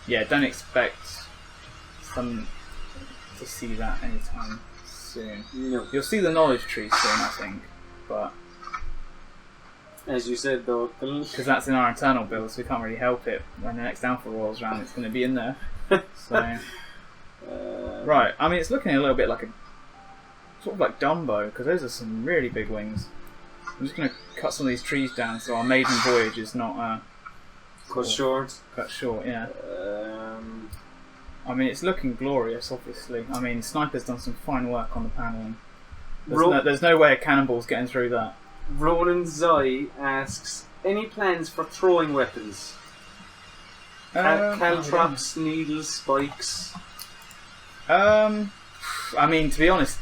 yeah, don't expect to see that anytime soon. No. You'll see the knowledge tree soon, I think, but as you said though, because that's in our internal build, so we can't really help it. When the next Alpha rolls around, it's going to be in there. So right, I mean, it's looking a little bit like a sort of like Dumbo, because those are some really big wings. I'm just going to cut some of these trees down so our maiden voyage is not cut short. Cut short, yeah. I mean, it's looking glorious, obviously. I mean, Sniper's done some fine work on the panelling. There's no way a cannonball's getting through that. Roland Zai asks, any plans for throwing weapons? Caltrops, needles, spikes? I mean, to be honest,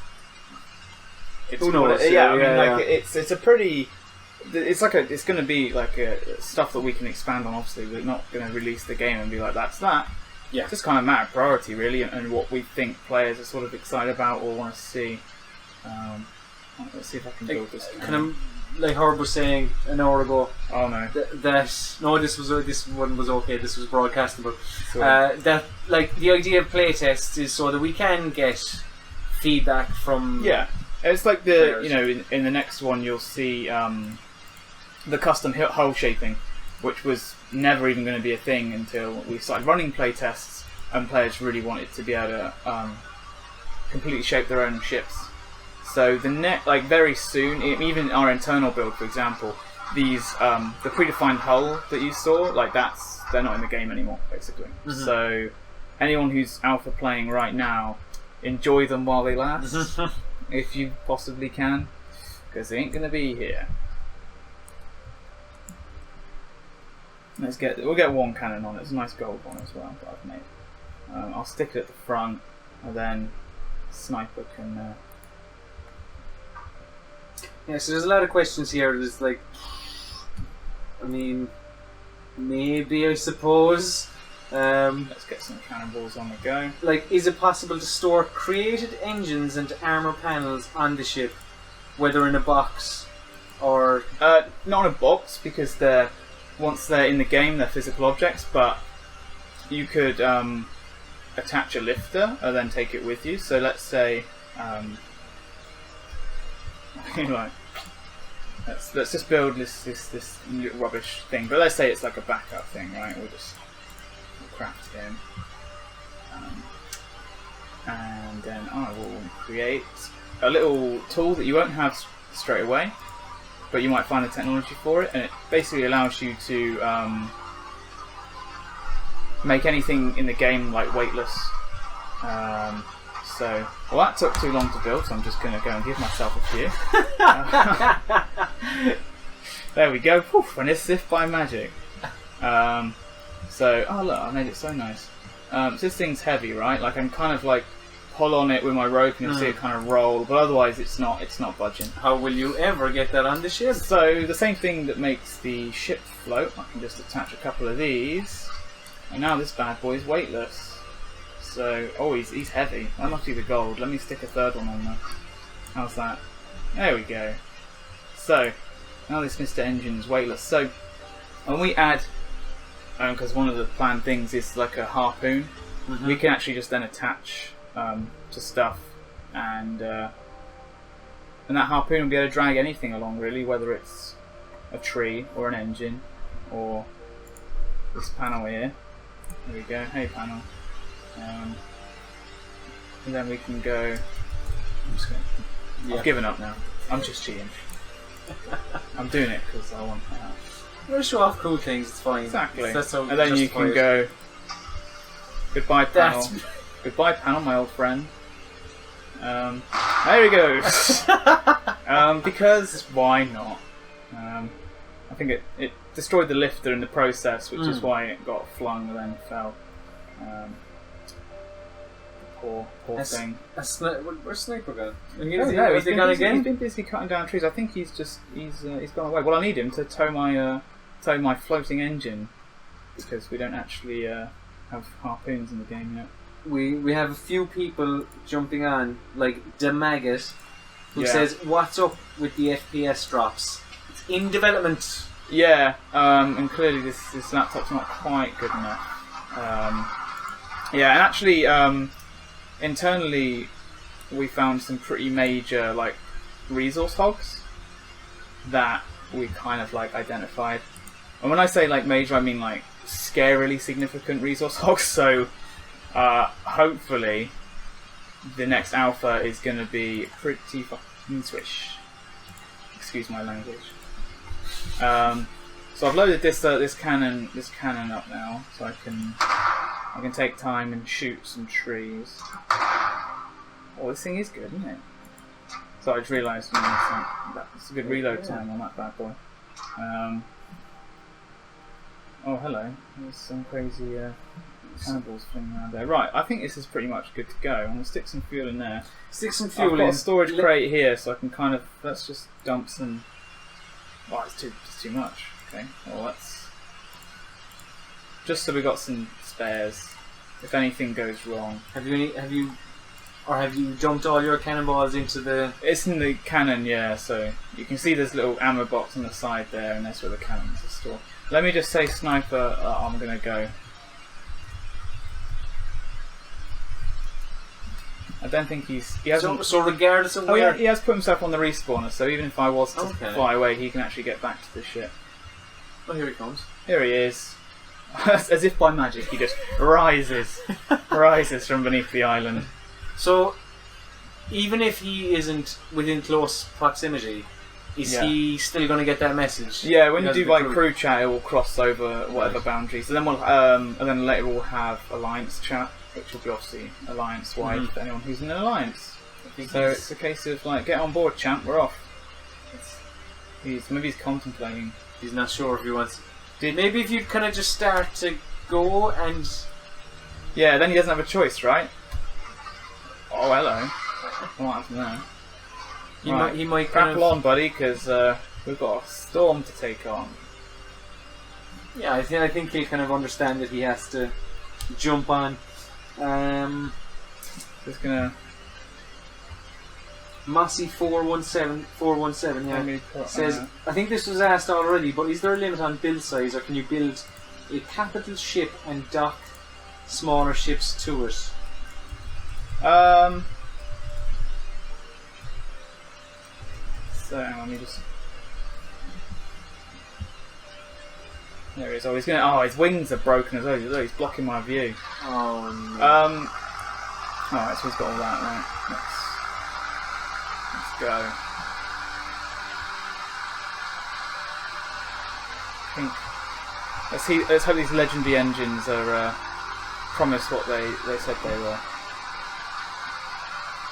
it's who knows? It's a pretty. It's going to be like stuff that we can expand on. Obviously, we're not going to release the game and be like, that's that. Yeah. It's just kind of a matter of priority, really, and what we think players are sort of excited about or want to see. Let's see if I can build this. Like Herb was saying an hour ago. Oh no. This one was okay. This was broadcastable. That like the idea of playtests is so that we can get feedback from. Yeah, it's like the players. in the next one you'll see the custom hull shaping, which was never even going to be a thing until we started running playtests and players really wanted to be able to completely shape their own ships. So like very soon, even our internal build, for example, these the predefined hull that you saw, like they're not in the game anymore, basically. So anyone who's alpha playing right now, enjoy them while they last, if you possibly can, because they ain't gonna be here. We'll get one cannon on it. It's a nice gold one as well that I've made. I'll stick it at the front, and then Sniper can. Yeah, so there's a lot of questions here. There's like, I mean, maybe I suppose. Let's get some cannonballs on the go. Like, is it possible to store created engines and armor panels on the ship, whether in a box or? Not in a box, because once they're in the game, they're physical objects. But you could attach a lifter and then take it with you. So let's say. Right. Let's just build this rubbish thing, but let's say it's like a backup thing, right? We'll craft it in, and then I will create a little tool that you won't have straight away, but you might find the technology for it, and it basically allows you to make anything in the game like weightless. So, well, that took too long to build, so I'm just going to go and give myself a few. There we go. Poof, and it's as if by magic. So, oh look, I made it so nice. So this thing's heavy, right? Like, I'm kind of like pull on it with my rope and you'll see it kind of roll, but otherwise it's not budging. How will you ever get that on the ship? So the same thing that makes the ship float, I can just attach a couple of these, and now this bad boy is weightless. So, oh, he's heavy. That must be the gold. Let me stick a third one on there. How's that? There we go. So, now this Mr. Engine's weightless. So, when we add, because one of the planned things is like a harpoon, we can actually just then attach to stuff, and that harpoon will be able to drag anything along, really, whether it's a tree or an engine or this panel here. There we go. Hey panel. And then we can go. I'm just going. Yeah. I've given up now. I'm just cheating. I'm doing it because I want that. You want to show off cool things, it's fine. Exactly. That's how And then you can go. Goodbye panel. Goodbye panel, my old friend. There he goes. Because why not? I think it destroyed the lifter in the process, which is why it got flung and then fell. Poor thing. Where's Sniper gone? He's been busy cutting down trees. I think he's gone away. Well, I need him to tow my floating engine because we don't actually have harpoons in the game yet. We have a few people jumping on, like Demaggot, who Yeah. says, "What's up with the FPS drops? It's in development." Yeah, and clearly this laptop's not quite good enough. Yeah, and actually, internally, we found some pretty major like resource hogs that we kind of like identified. And when I say like major, I mean like scarily significant resource hogs. So hopefully, the next alpha is going to be pretty fucking swish. Excuse my language. So I've loaded this cannon up now, so I can take time and shoot some trees. Oh, this thing is good, isn't it? So I just realised that's a good reload time on that bad boy. Oh, hello. There's some crazy cannibals flying around there. Right, I think this is pretty much good to go. I'm going to stick some fuel in there. Stick some fuel I've in. got a storage crate here, so I can kind of... Let's just dump some... Oh, it's too much. Okay, well let's... Just so we got some spares. If anything goes wrong. Have you dumped all your cannonballs into the... It's in the cannon, yeah, so you can see there's a little ammo box on the side there, and that's where the cannons are stored. Let me just say, Sniper, I'm going to go. I don't think he hasn't... So regardless of Oh where... yeah, he has put himself on the respawner, so even if I was to Okay. fly away, he can actually get back to the ship. Oh, here he comes. Here he is. As if by magic, he just rises from beneath the island. So, even if he isn't within close proximity, is he still going to get that message? Yeah, when you Because do of the like crew? crew chat, it will cross over whatever boundaries. And then and then later we'll have alliance chat, which will be obviously alliance wide for anyone who's in an alliance. So it's a case of like, get on board, champ. We're off. Maybe he's contemplating. He's not sure if he wants... Maybe if you kind of just start to go and... Yeah, then he doesn't have a choice, right? Oh, hello. What happened there? He might kind Grapple on, buddy, because we've got a storm to take on. Yeah, I think he'll kind of understand that he has to jump on. Just gonna... Mossy 417 says, I think this was asked already, but is there a limit on build size, or can you build a capital ship and dock smaller ships to it? So let me just... There he is. Oh, he's gonna... Oh, his wings are broken as well. Look, he's blocking my view. Oh no. Alright, so he's got all that, right. Let's go. Let's hope these legendary engines are promised what they said they were.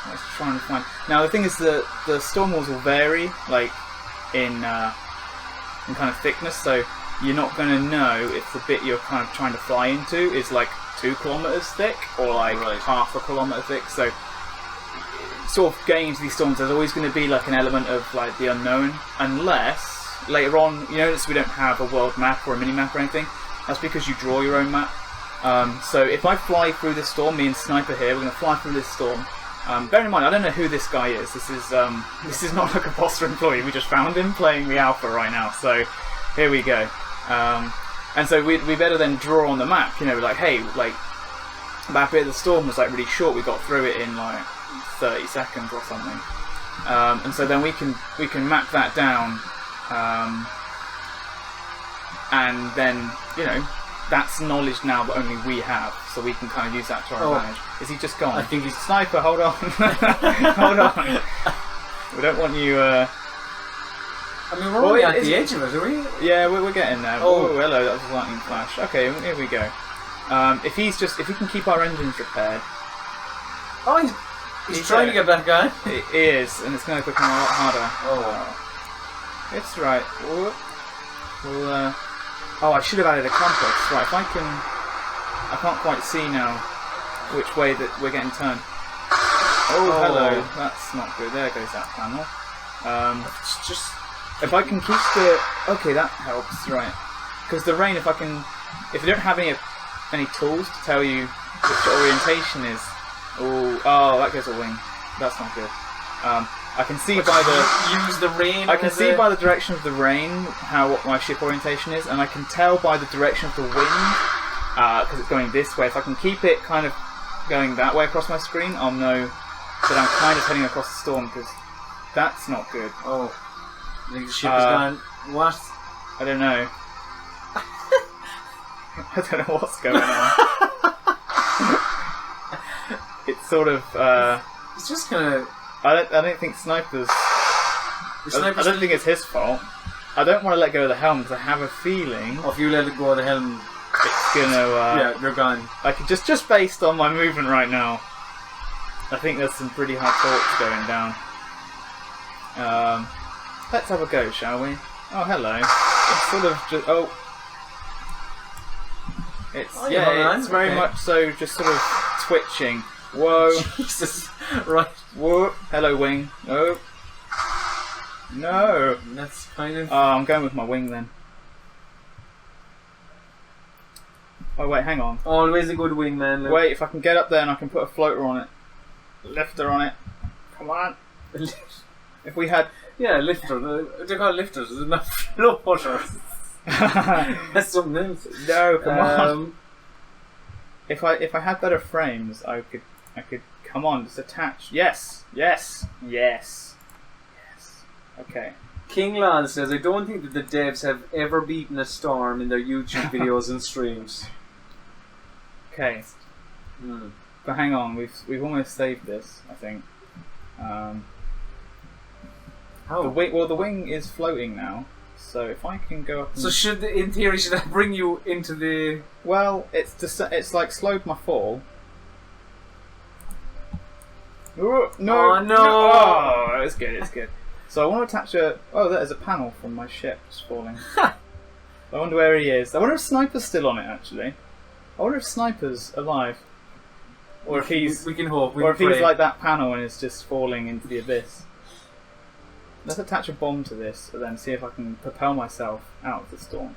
Let's try and find... Now the thing is that the storm walls will vary, like in kind of thickness, so you're not going to know if the bit you're kind of trying to fly into is like 2 kilometers thick or like half a kilometer thick. So sort of getting into these storms, there's always going to be like an element of like the unknown, unless later on, you notice we don't have a world map or a mini map or anything. That's because you draw your own map. So if I fly through this storm, me and Sniper here, we're going to fly through this storm. Bear in mind, I don't know who this guy is. This is not like a Boster employee. We just found him playing the alpha right now. So here we go. And so we better then draw on the map. You know, like, hey, like that bit of the storm was like really short. We got through it in like 30 seconds or something. And so then we can map that down. And then, you know, that's knowledge now that only we have, so we can kind of use that to our advantage. Is he just gone? I think he's... Sniper, hold on. Hold on. We don't want you... I mean, we're only at the edge of it, are we? Yeah, we're getting there. Oh, hello, that was a lightning flash. Okay, here we go. If he can keep our engines repaired... Oh, he's trying to get back on. It is, and it's going to become a lot harder. Oh. It's right. We'll, oh, I should have added a compass. Right, if I can't quite see now which way that we're getting turned. Oh, hello. That's not good. There goes that panel. It's just... If I can keep the... Okay, that helps, right. Because the rain, if you don't have any tools to tell you which orientation is... Oh, that goes a wing. That's not good. I can see by the... Use the rain... I can see by the direction of the rain what my ship orientation is, and I can tell by the direction of the wind, because it's going this way. If I can keep it kind of going that way across my screen, I'll know that I'm kind of heading across the storm, because that's not good. Oh. I think the ship is gone. What? I don't know. I don't know what's going on. It's sort of... It's just gonna... I don't think Sniper's... I don't think it's his fault. I don't want to let go of the helm because I have a feeling... Oh, if you let it go of the helm... It's gonna... yeah, they're gone. I could just based on my movement right now, I think there's some pretty hard thoughts going down. Let's have a go, shall we? Oh, hello. It's sort of just... Oh. It's... Oh, yeah, it's very much so just sort of twitching. Whoa. Jesus. Right. Whoa. Hello, wing. Oh. No. That's kind of... Oh, I'm going with my wing then. Oh, wait, hang on. Always a good wing, man. Look. Wait, if I can get up there and I can put a floater on it. Lifter on it. Come on. If we had... Yeah, lifter. They're called lifters. They're not floaters. That's something else. No, come on. If I had better frames, I could come on, just attach. Yes. Okay. King Lon says, I don't think that the devs have ever beaten a storm in their YouTube videos and streams. Okay. But hang on, we've almost saved this, I think. How? The wing is floating now. So if I can go up and... So in theory, should I bring you into the... Well, it's like slowed my fall. Ooh, no! Oh, no! Oh, it's good. So I want to attach a... Oh, there's a panel from my ship just falling. I wonder where he is. I wonder if Sniper's still on it, actually. I wonder if Sniper's alive. Or if he's... We can hope. Or if he's like that panel and is just falling into the abyss. Let's attach a bomb to this and then see if I can propel myself out of the storm.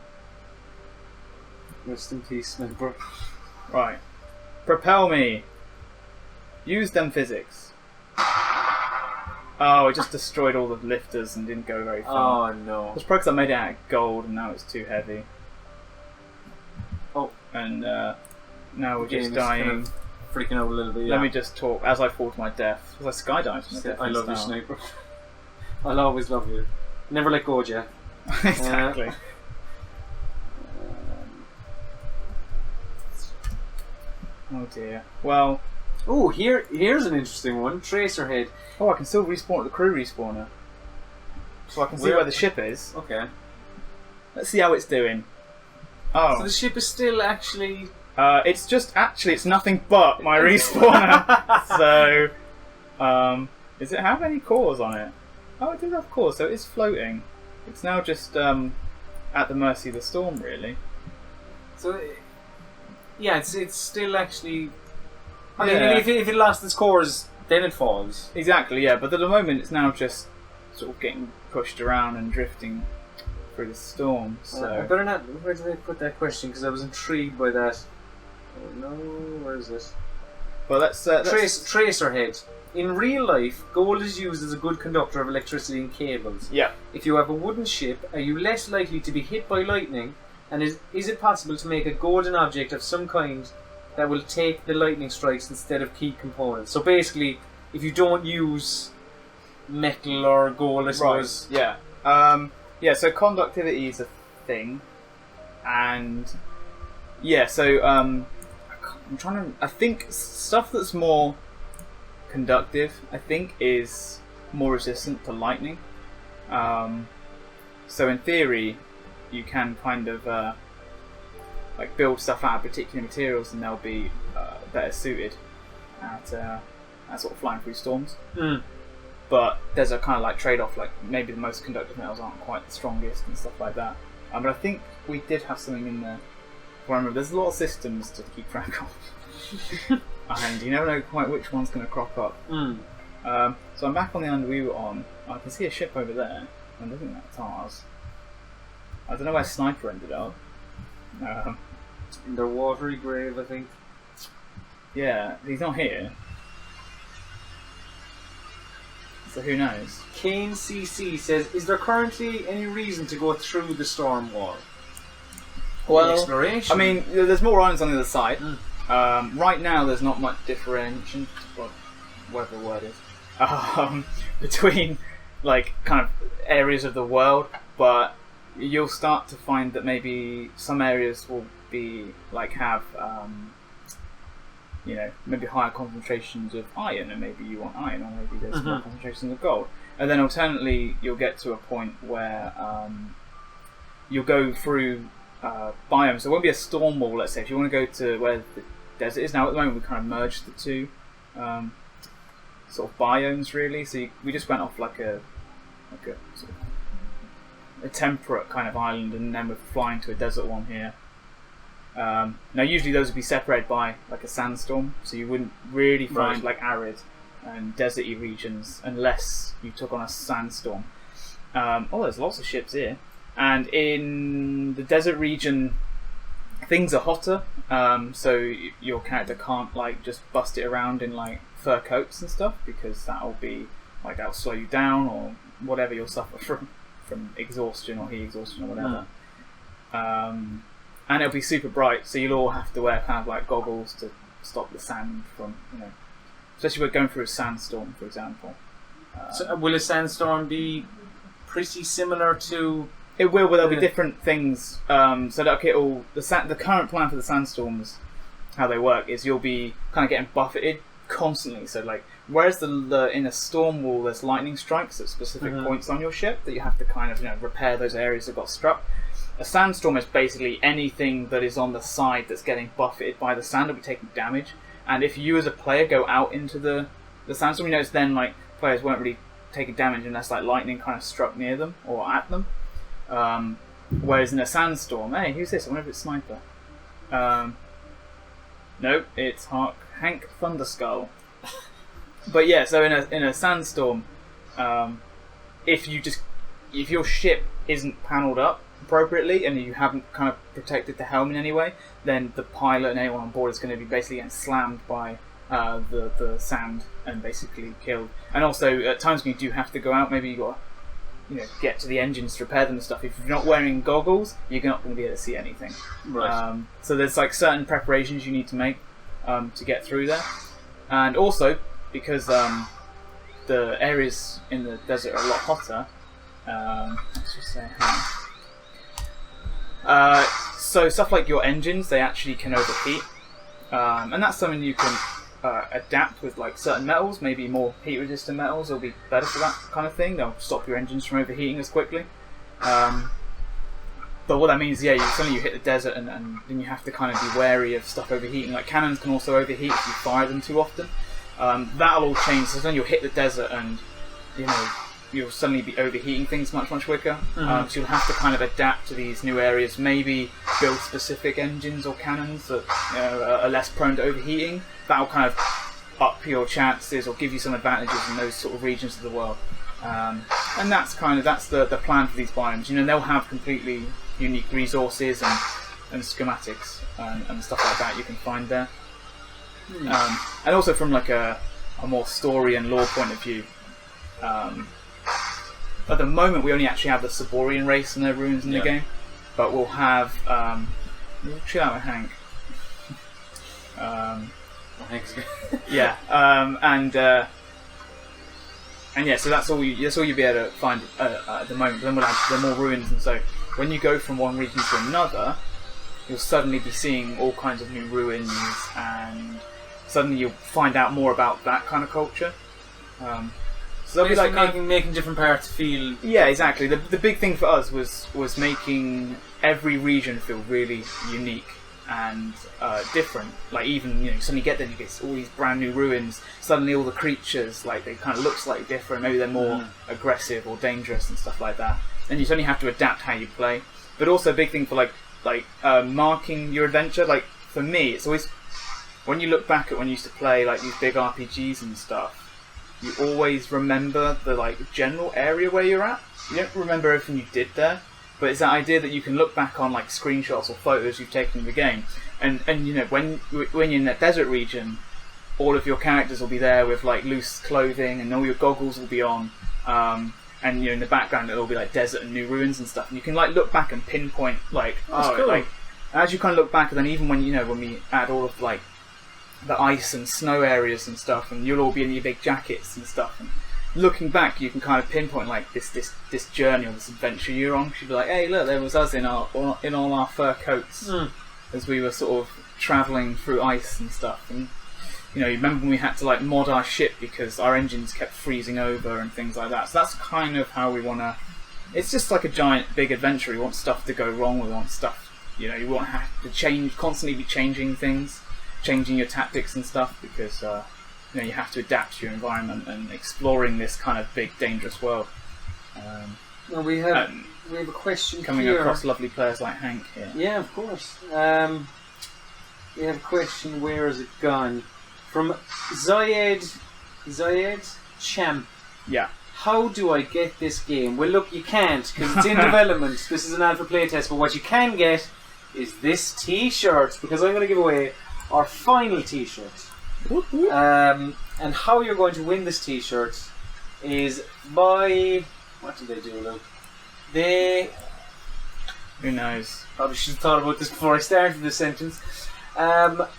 Rest in peace, Sniper. Right. Propel me! Use them physics. Oh, it just destroyed all the lifters and didn't go very far. Oh no. It's probably because I made it out of gold and now it's too heavy. Oh. And now we're just Kind dying. of freaking out a little bit, yeah. Let me just talk as I fall to my death. Because I skydived to my death. I love you, style. Sniper. I'll always love you. Never let go, Jack. Exactly. Oh dear. Well... Oh, here's an interesting one. Tracer head. Oh, I can still respawn at the crew respawner. So I can see where the ship is. Okay. Let's see how it's doing. Oh. So the ship is still actually... It's just... Actually, it's nothing but my respawner. So... Does it have any cores on it? Oh, it does have cores, so it is floating. It's now just at the mercy of the storm, really. So... Yeah, it's still actually... I Yeah. mean, if it lost its cores, then it falls. Exactly, yeah, but at the moment it's now just sort of getting pushed around and drifting through the storm, so... I better not... Where did I put that question? Because I was intrigued by that. Oh no, where is it? But let's... Tracer head. In real life, gold is used as a good conductor of electricity and cables. Yeah. If you have a wooden ship, are you less likely to be hit by lightning? And is it possible to make a golden object of some kind that will take the lightning strikes instead of key components? So basically, if you don't use metal or gold, I suppose. Right. Yeah. Yeah. So conductivity is a thing, and Yeah, so I'm trying to. I think stuff that's more conductive, I think, is more resistant to lightning. So in theory, you can kind of like build stuff out of particular materials, and they'll be better suited at sort of flying through storms. Mm. But there's a kind of like trade-off, like maybe the most conductive metals aren't quite the strongest and stuff like that. But I think we did have something in there. I remember there's a lot of systems to keep track of, and you never know quite which one's going to crop up. Mm. So I'm back on the island we were on. I can see a ship over there. I don't think that's ours. I don't know where Sniper ended up. In their watery grave, I think. Yeah, he's not here. So who knows? Kane CC says, is there currently any reason to go through the storm wall? Well, exploration. I mean, there's more islands on the other side. Mm. Right now, there's not much differentiation, whatever the word is, between like kind of areas of the world. But you'll start to find that maybe some areas will be like have maybe higher concentrations of iron, and maybe you want iron, or maybe there's more concentrations of gold. And then alternately, you'll get to a point where you'll go through biomes. There won't be a storm wall, let's say. If you want to go to where the desert is now, at the moment we kind of merged the two sort of biomes, really. So we just went off like a sort of a temperate kind of island, and then we're flying to a desert one here. Now usually those would be separated by like a sandstorm, so you wouldn't really find like arid and deserty regions unless you took on a sandstorm. There's lots of ships here, and in the desert region things are hotter, so your character can't like just bust it around in like fur coats and stuff, because that'll slow you down, or whatever you'll suffer from exhaustion or heat exhaustion or whatever. And it'll be super bright, so you'll all have to wear kind of like goggles to stop the sand from, especially when going through a sandstorm, for example. So will a sandstorm be pretty similar to? It will, but there'll be different things. So that the current plan for the sandstorms, how they work is you'll be kind of getting buffeted constantly. So like, whereas in a storm wall there's lightning strikes at specific points on your ship that you have to kind of repair those areas that got struck. A sandstorm is basically anything that is on the side that's getting buffeted by the sand will be taking damage. And if you as a player go out into the sandstorm, it's then like players won't really take damage unless like lightning kind of struck near them or at them. Whereas in a sandstorm, hey, who's this? I wonder if it's Sniper. Nope, it's Hank Thunderskull. But yeah, so in a sandstorm, if your ship isn't panelled up appropriately and you haven't kind of protected the helm in any way, then the pilot and anyone on board is going to be basically getting slammed by the sand and basically killed. And also at times when you do have to go out, maybe you got to get to the engines to repair them and stuff. If you're not wearing goggles, you're not going to be able to see anything. Right. So there's like certain preparations you need to make to get through there. And also because the areas in the desert are a lot hotter. Let's just say so stuff like your engines, they actually can overheat, and that's something you can adapt with like certain metals. Maybe more heat resistant metals will be better for that kind of thing. They'll stop your engines from overheating as quickly. But what that means, suddenly you hit the desert, and then you have to kind of be wary of stuff overheating. Like cannons can also overheat if you fire them too often. That'll all change. So then you'll hit the desert, and you'll suddenly be overheating things much quicker. So you'll have to kind of adapt to these new areas. Maybe build specific engines or cannons that are less prone to overheating. That'll kind of up your chances or give you some advantages in those sort of regions of the world. And that's the plan for these biomes. They'll have completely unique resources and schematics and stuff like that you can find there. And also from like a more story and lore point of view. At the moment, we only actually have the Saborian race and their ruins in the game, but we'll have. We'll chill out with Hank. Hank's good. Yeah, and yeah, so that's all you'll be able to find at the moment. Then we'll have the more ruins, and so when you go from one region to another, you'll suddenly be seeing all kinds of new ruins, and suddenly you'll find out more about that kind of culture. So there'll be like making different parts feel. Yeah, exactly. The big thing for us was making every region feel really unique and different. Like even suddenly you get there, you get all these brand new ruins. Suddenly all the creatures they kind of look slightly different. Maybe they're more aggressive or dangerous and stuff like that. And you suddenly have to adapt how you play. But also a big thing for marking your adventure. Like for me, it's always when you look back at when you used to play like these big RPGs and stuff. You always remember the general area where you're at. You don't remember everything you did there, but it's that idea that you can look back on screenshots or photos you've taken of the game, and when you're in that desert region, all of your characters will be there with loose clothing, and all your goggles will be on, and in the background it'll be desert and new ruins and stuff, and you can look back and pinpoint cool. As you kind of look back, and then even when when we add all of the ice and snow areas and stuff, and you'll all be in your big jackets and stuff. And looking back, you can kind of pinpoint this journey or this adventure you're on. You'd be like, "Hey, look, there was us in all our fur coats as we were sort of travelling through ice and stuff." And you remember when we had to mod our ship because our engines kept freezing over and things like that. So that's kind of how we want to. It's just like a giant big adventure. We want stuff to go wrong. We want stuff. You want to have to change, constantly be changing things. Changing your tactics and stuff because you have to adapt to your environment and exploring this kind of big, dangerous world. Well, we have a question coming here. Across lovely players like Hank here. Yeah, of course. We have a question. Where has it gone? From Zayed Champ. Yeah. How do I get this game? Well, look, you can't because it's in development. This is an alpha playtest, but what you can get is this T-shirt because I'm going to give away our final T-shirt. And how you're going to win this T-shirt is by... What did they do, Luke? Who knows? Probably should have thought about this before I started this sentence. Boss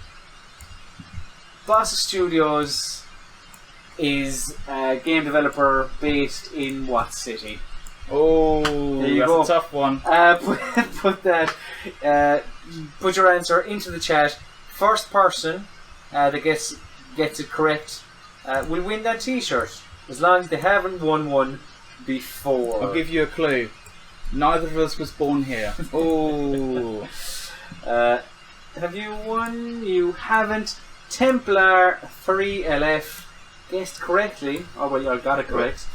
Studios is a game developer based in what city? Oh, there you that's go. A tough one. Put your answer into the chat. First person that gets it correct will win that T-shirt, as long as they haven't won one before. I'll give you a clue. Neither of us was born here. Oh. Have you won? You haven't. Templar 3LF guessed correctly. Oh well, I got it correct.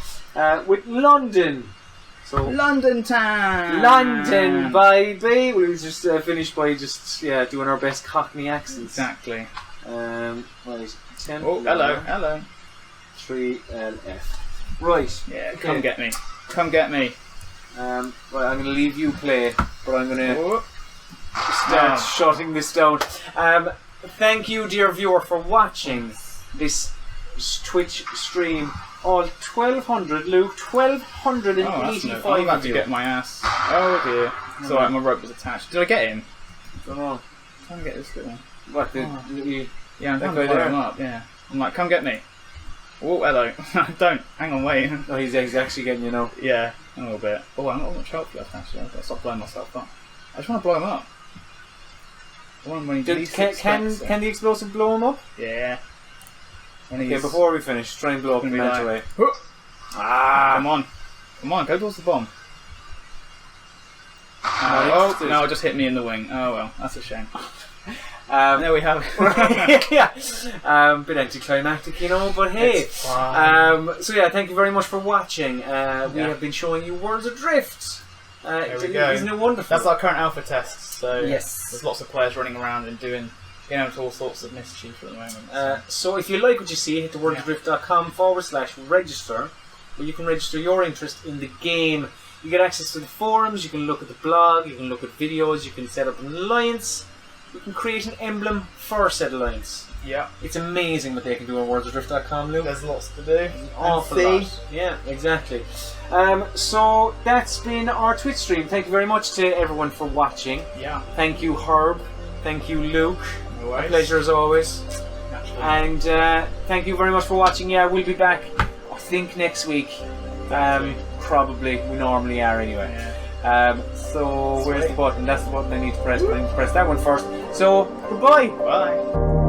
With London. So London time! London, baby! We just finished by doing our best Cockney accents. Exactly. Right. Oh, hello. 3LF. Right. Yeah, okay. Come get me. Come get me. Right, I'm going to leave you play, but I'm going to start shutting this down. Thank you, dear viewer, for watching this Twitch stream. All 1,200, Luke, 1,285 I'm about to get my ass. Oh dear. It's alright, my rope was attached. Did I get him? I don't know. I'm trying to get this little... What, Yeah, I'm trying to blow him up, yeah. I'm like, come get me. Oh, hello. Don't. Hang on, wait. Oh, he's actually getting you now. Yeah, a little bit. Oh, I'm not much help left, actually. I've got to stop blowing myself up. I just want to blow him up. I want him when he least expects it. Can the explosive blow him up? Yeah. Okay, before we finish, try and blow up the match away. Come on, go towards the bomb. No, it just hit me in the wing. Oh well, that's a shame. There we have it. Yeah. Bit anticlimactic, but hey. So yeah, thank you very much for watching. We have been showing you Worlds Adrift. There we go. Isn't it wonderful? That's our current alpha test. So yes, there's lots of players running around and getting into all sorts of mischief at the moment. So if you like what you see, hit the worldsadrift.com/register, where you can register your interest in the game. You get access to the forums, you can look at the blog, you can look at videos, you can set up an alliance, you can create an emblem for said alliance. Yeah. It's amazing what they can do on worldsadrift.com, Luke. There's lots to do. An awful lot. Yeah, exactly. So that's been our Twitch stream. Thank you very much to everyone for watching. Yeah. Thank you, Herb. Thank you, Luke. No worries. A pleasure as always. Naturally. And thank you very much for watching. Yeah, we'll be back, I think, next week. Probably. We normally are anyway. So where's the button? That's the button I need to press. I need to press that one first. So goodbye. Bye.